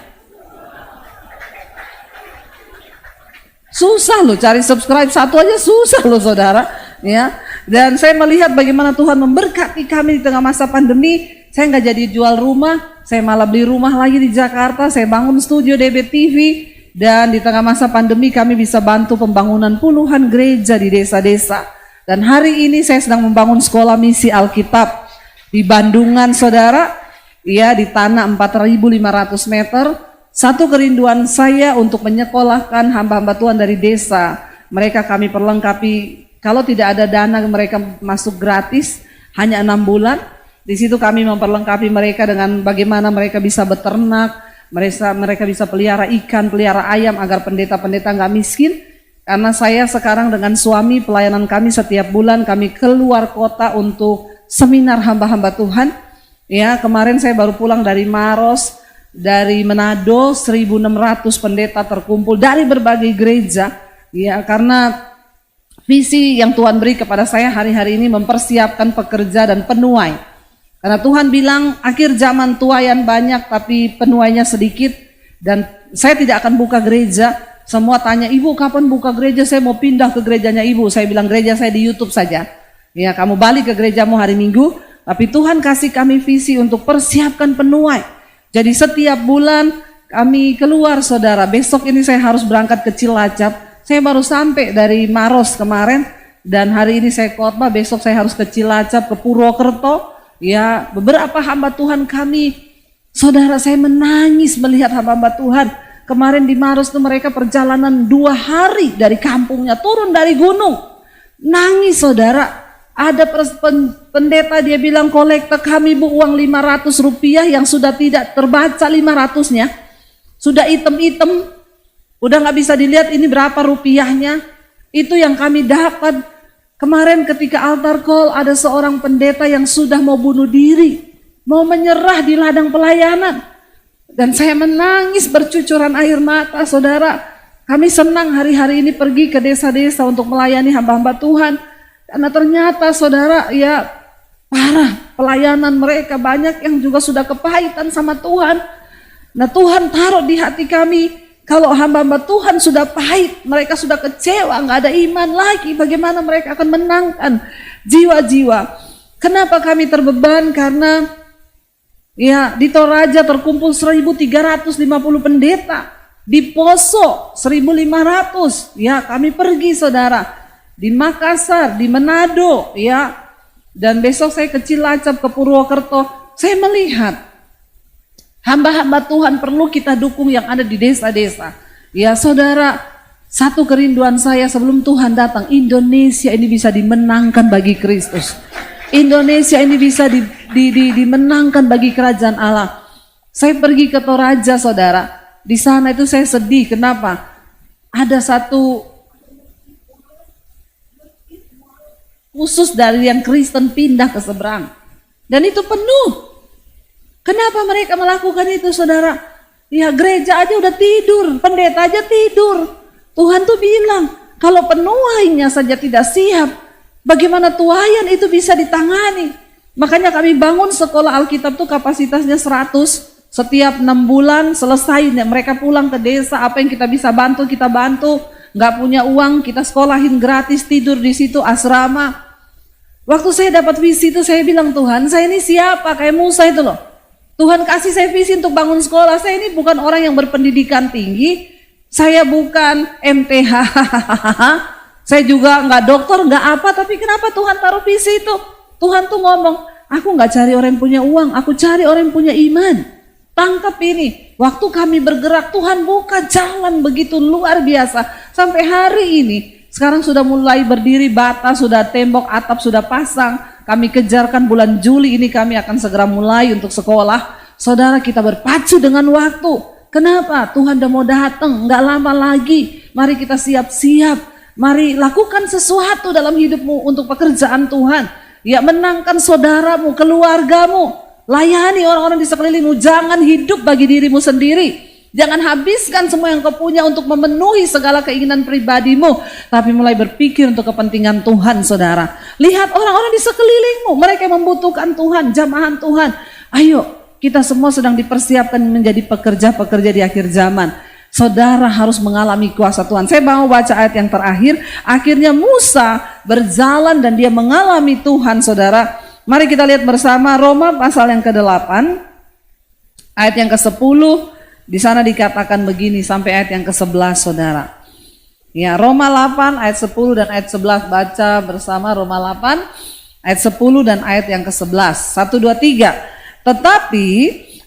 [SPEAKER 1] Susah loh cari subscribe satu aja susah loh saudara ya. Dan saya melihat bagaimana Tuhan memberkati kami di tengah masa pandemi. Saya nggak jadi jual rumah, saya malah beli rumah lagi di Jakarta, saya bangun studio DBTV, dan di tengah masa pandemi kami bisa bantu pembangunan puluhan gereja di desa-desa. Dan hari ini saya sedang membangun sekolah misi Alkitab di Bandungan, saudara, ya, di tanah 4.500 meter. Satu kerinduan saya untuk menyekolahkan hamba-hamba Tuhan dari desa. Mereka kami perlengkapi, kalau tidak ada dana mereka masuk gratis, hanya 6 bulan. Di situ kami memperlengkapi mereka dengan bagaimana mereka bisa beternak, mereka bisa pelihara ikan, pelihara ayam agar pendeta-pendeta nggak miskin. Karena saya sekarang dengan suami, pelayanan kami setiap bulan kami keluar kota untuk seminar hamba-hamba Tuhan. Ya, kemarin saya baru pulang dari Maros, dari Manado, 1.600 pendeta terkumpul dari berbagai gereja. Ya, karena visi yang Tuhan beri kepada saya hari-hari ini mempersiapkan pekerja dan penuai. Karena Tuhan bilang akhir zaman tuaian banyak tapi penuainya sedikit. Dan saya tidak akan buka gereja. Semua tanya, ibu kapan buka gereja? Saya mau pindah ke gerejanya ibu. Saya bilang gereja saya di YouTube saja. Ya, kamu balik ke gerejamu hari Minggu. Tapi Tuhan kasih kami visi untuk persiapkan penuai. Jadi setiap bulan kami keluar, saudara. Besok ini saya harus berangkat ke Cilacap. Saya baru sampai dari Maros kemarin. Dan hari ini saya khotbah, besok saya harus ke Cilacap, ke Purwokerto. Ya, beberapa hamba Tuhan kami. Saudara, saya menangis melihat hamba-hamba Tuhan. Kemarin di Maros itu mereka perjalanan 2 hari dari kampungnya, turun dari gunung. Nangis, saudara. Ada pendeta dia bilang kolekte kami bu uang 500 rupiah yang sudah tidak terbaca 500-nya. Sudah item-item, udah gak bisa dilihat ini berapa rupiahnya. Itu yang kami dapat. Kemarin ketika altar call ada seorang pendeta yang sudah mau bunuh diri. Mau menyerah di ladang pelayanan. Dan saya menangis bercucuran air mata, saudara. Kami senang hari-hari ini pergi ke desa-desa untuk melayani hamba-hamba Tuhan. Karena ternyata saudara, ya parah pelayanan mereka, banyak yang juga sudah kepahitan sama Tuhan. Nah, Tuhan taruh di hati kami, kalau hamba-hamba Tuhan sudah pahit, mereka sudah kecewa, nggak ada iman lagi, bagaimana mereka akan menangkan jiwa-jiwa. Kenapa kami terbeban? Karena ya di Toraja terkumpul 1.350 pendeta, di Poso 1.500. Ya, kami pergi, saudara. Di Makassar, di Manado, ya. Dan besok saya ke Cilacap, ke Purwokerto. Saya melihat hamba-hamba Tuhan perlu kita dukung yang ada di desa-desa. Ya, saudara, satu kerinduan saya sebelum Tuhan datang, Indonesia ini bisa dimenangkan bagi Kristus. Indonesia ini bisa dimenangkan bagi kerajaan Allah. Saya pergi ke Toraja, saudara. Di sana itu saya sedih. Kenapa? Ada satu khusus dari yang Kristen pindah ke seberang. Dan itu penuh. Kenapa mereka melakukan itu, saudara? Ya, gereja aja udah tidur, pendeta aja tidur. Tuhan tuh bilang, kalau penuainya saja tidak siap, bagaimana tuaian itu bisa ditangani? Makanya kami bangun sekolah Alkitab tuh kapasitasnya 100. Setiap 6 bulan selesai, mereka pulang ke desa, apa yang kita bisa bantu, kita bantu. Nggak punya uang, kita sekolahin gratis, tidur di situ, asrama. Waktu saya dapat visi itu saya bilang, Tuhan, saya ini siapa? Kayak Musa itu loh. Tuhan kasih saya visi untuk bangun sekolah. Saya ini bukan orang yang berpendidikan tinggi. Saya bukan MTH. Saya juga nggak dokter, nggak apa. Tapi kenapa Tuhan taruh visi itu? Tuhan tuh ngomong, aku nggak cari orang yang punya uang, aku cari orang yang punya iman. Tangkap ini. Waktu kami bergerak, Tuhan buka jalan begitu luar biasa. Sampai hari ini, sekarang sudah mulai berdiri bata, sudah tembok atap sudah pasang. Kami kejarkan bulan Juli ini kami akan segera mulai untuk sekolah. Saudara, kita berpacu dengan waktu. Kenapa? Tuhan udah mau datang, nggak lama lagi. Mari kita siap-siap. Mari lakukan sesuatu dalam hidupmu untuk pekerjaan Tuhan. Ya, menangkan saudaramu, keluargamu. Layani orang-orang di sekelilingmu. Jangan hidup bagi dirimu sendiri. Jangan habiskan semua yang kau punya untuk memenuhi segala keinginan pribadimu. Tapi mulai berpikir untuk kepentingan Tuhan, saudara. Lihat orang-orang di sekelilingmu. Mereka membutuhkan Tuhan, jamahan Tuhan. Ayo, kita semua sedang dipersiapkan menjadi pekerja-pekerja di akhir zaman. Saudara harus mengalami kuasa Tuhan. Saya mau baca ayat yang terakhir. Akhirnya Musa berjalan dan dia mengalami Tuhan, saudara. Mari kita lihat bersama Roma pasal yang ke-8. Ayat yang ke-10 di sana dikatakan begini sampai ayat yang ke-11 saudara. Ya, Roma 8 ayat 10 dan ayat 11, baca bersama Roma 8 ayat 10 dan ayat yang ke-11. 1, 2, 3. Tetapi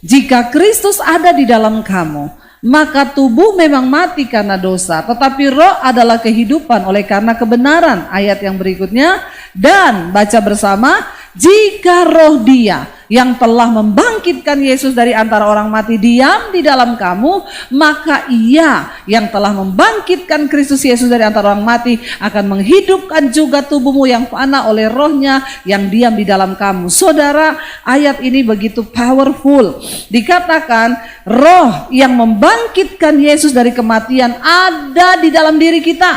[SPEAKER 1] jika Kristus ada di dalam kamu, maka tubuh memang mati karena dosa, tetapi roh adalah kehidupan oleh karena kebenaran. Ayat yang berikutnya, dan baca bersama, jika roh Dia yang telah membangkitkan Yesus dari antara orang mati diam di dalam kamu, maka Ia yang telah membangkitkan Kristus Yesus dari antara orang mati akan menghidupkan juga tubuhmu yang fana oleh rohnya yang diam di dalam kamu. Saudara, ayat ini begitu powerful. Dikatakan roh yang membangkitkan Yesus dari kematian ada di dalam diri kita.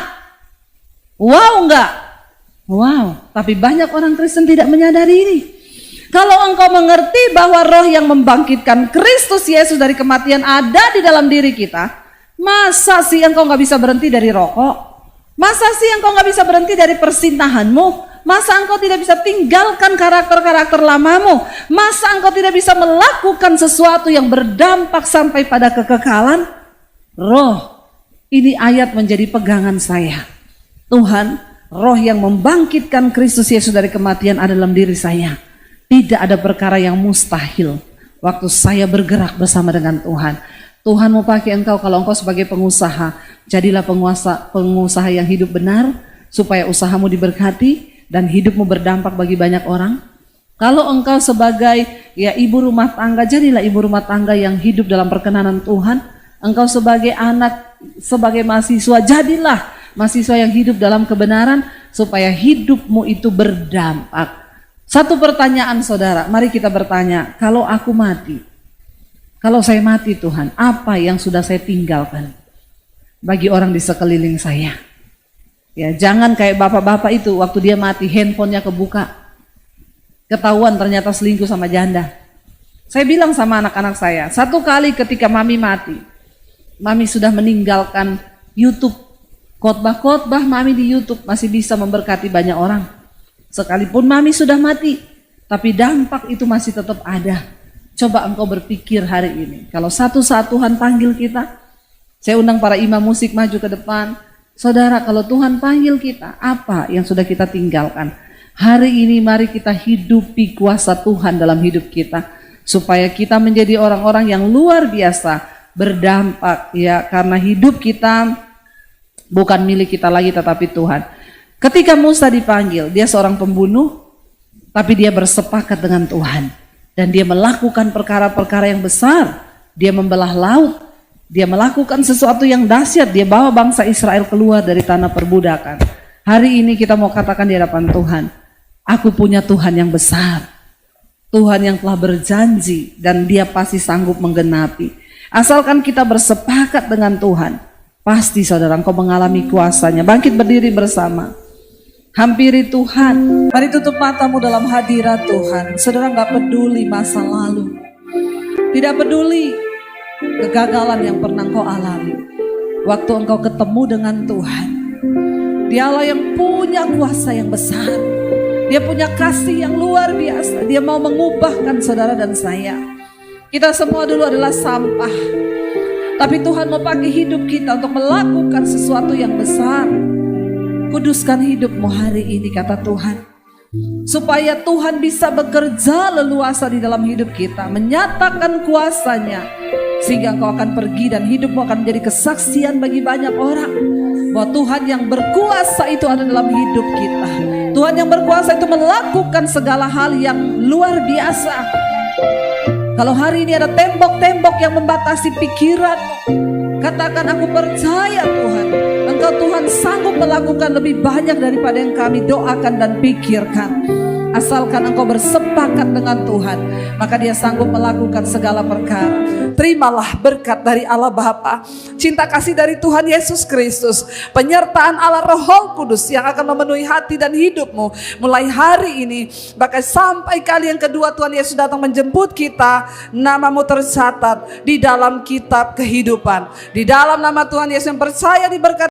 [SPEAKER 1] Wow enggak? Wow, tapi banyak orang Kristen tidak menyadari ini. Kalau engkau mengerti bahwa roh yang membangkitkan Kristus Yesus dari kematian ada di dalam diri kita, masa sih engkau gak bisa berhenti dari rokok? Masa sih engkau gak bisa berhenti dari persinahanmu? Masa engkau tidak bisa tinggalkan karakter-karakter lamamu? Masa engkau tidak bisa melakukan sesuatu yang berdampak sampai pada kekekalan? Roh, ini ayat menjadi pegangan saya. Tuhan, roh yang membangkitkan Kristus Yesus dari kematian ada dalam diri saya. Tidak ada perkara yang mustahil waktu saya bergerak bersama dengan Tuhan. Tuhan mau pakai engkau kalau engkau sebagai pengusaha. Jadilah pengusaha yang hidup benar supaya usahamu diberkati dan hidupmu berdampak bagi banyak orang. Kalau engkau sebagai ibu rumah tangga, jadilah ibu rumah tangga yang hidup dalam perkenanan Tuhan. Engkau sebagai anak, sebagai mahasiswa, jadilah mahasiswa yang hidup dalam kebenaran supaya hidupmu itu berdampak. Satu pertanyaan saudara, mari kita bertanya, kalau aku mati, kalau saya mati Tuhan, apa yang sudah saya tinggalkan bagi orang di sekeliling saya? Ya, jangan kayak bapak-bapak itu waktu dia mati handphonenya kebuka, ketahuan ternyata selingkuh sama janda. Saya bilang sama anak-anak saya, satu kali ketika mami mati, mami sudah meninggalkan YouTube, khotbah-khotbah mami di YouTube masih bisa memberkati banyak orang. Sekalipun mami sudah mati, tapi dampak itu masih tetap ada. Coba engkau berpikir hari ini, kalau satu saat Tuhan panggil kita, saya undang para imam musik maju ke depan. Saudara, kalau Tuhan panggil kita, apa yang sudah kita tinggalkan? Hari ini mari kita hidupi kuasa Tuhan dalam hidup kita, supaya kita menjadi orang-orang yang luar biasa, berdampak ya, karena hidup kita bukan milik kita lagi tetapi Tuhan. Ketika Musa dipanggil, dia seorang pembunuh, tapi dia bersepakat dengan Tuhan. Dan dia melakukan perkara-perkara yang besar. Dia membelah laut. Dia melakukan sesuatu yang dahsyat. Dia bawa bangsa Israel keluar dari tanah perbudakan. Hari ini kita mau katakan di hadapan Tuhan, aku punya Tuhan yang besar. Tuhan yang telah berjanji dan dia pasti sanggup menggenapi. Asalkan kita bersepakat dengan Tuhan, pasti saudara engkau mengalami kuasanya. Bangkit berdiri bersama. Hampiri Tuhan, mari tutup matamu dalam hadirat Tuhan. Saudara gak peduli masa lalu, tidak peduli kegagalan yang pernah engkau alami. Waktu engkau ketemu dengan Tuhan, Dialah yang punya kuasa yang besar. Dia punya kasih yang luar biasa. Dia mau mengubahkan saudara dan saya. Kita semua dulu adalah sampah, tapi Tuhan mau pakai hidup kita untuk melakukan sesuatu yang besar. Kuduskan hidupmu hari ini, kata Tuhan, supaya Tuhan bisa bekerja leluasa di dalam hidup kita, menyatakan kuasanya, sehingga engkau akan pergi dan hidupmu akan menjadi kesaksian bagi banyak orang bahwa Tuhan yang berkuasa itu ada dalam hidup kita. Tuhan yang berkuasa itu melakukan segala hal yang luar biasa. Kalau hari ini ada tembok-tembok yang membatasi pikiranmu, katakan, aku percaya Tuhan, Engkau Tuhan sanggup melakukan lebih banyak daripada yang kami doakan dan pikirkan. Asalkan engkau bersepakat dengan Tuhan, maka dia sanggup melakukan segala perkara. Terimalah berkat dari Allah Bapa, cinta kasih dari Tuhan Yesus Kristus, penyertaan Allah Roh Kudus yang akan memenuhi hati dan hidupmu mulai hari ini, bahkan sampai kali yang kedua Tuhan Yesus datang menjemput kita. Namamu tercatat di dalam kitab kehidupan. Di dalam nama Tuhan Yesus yang percaya diberkati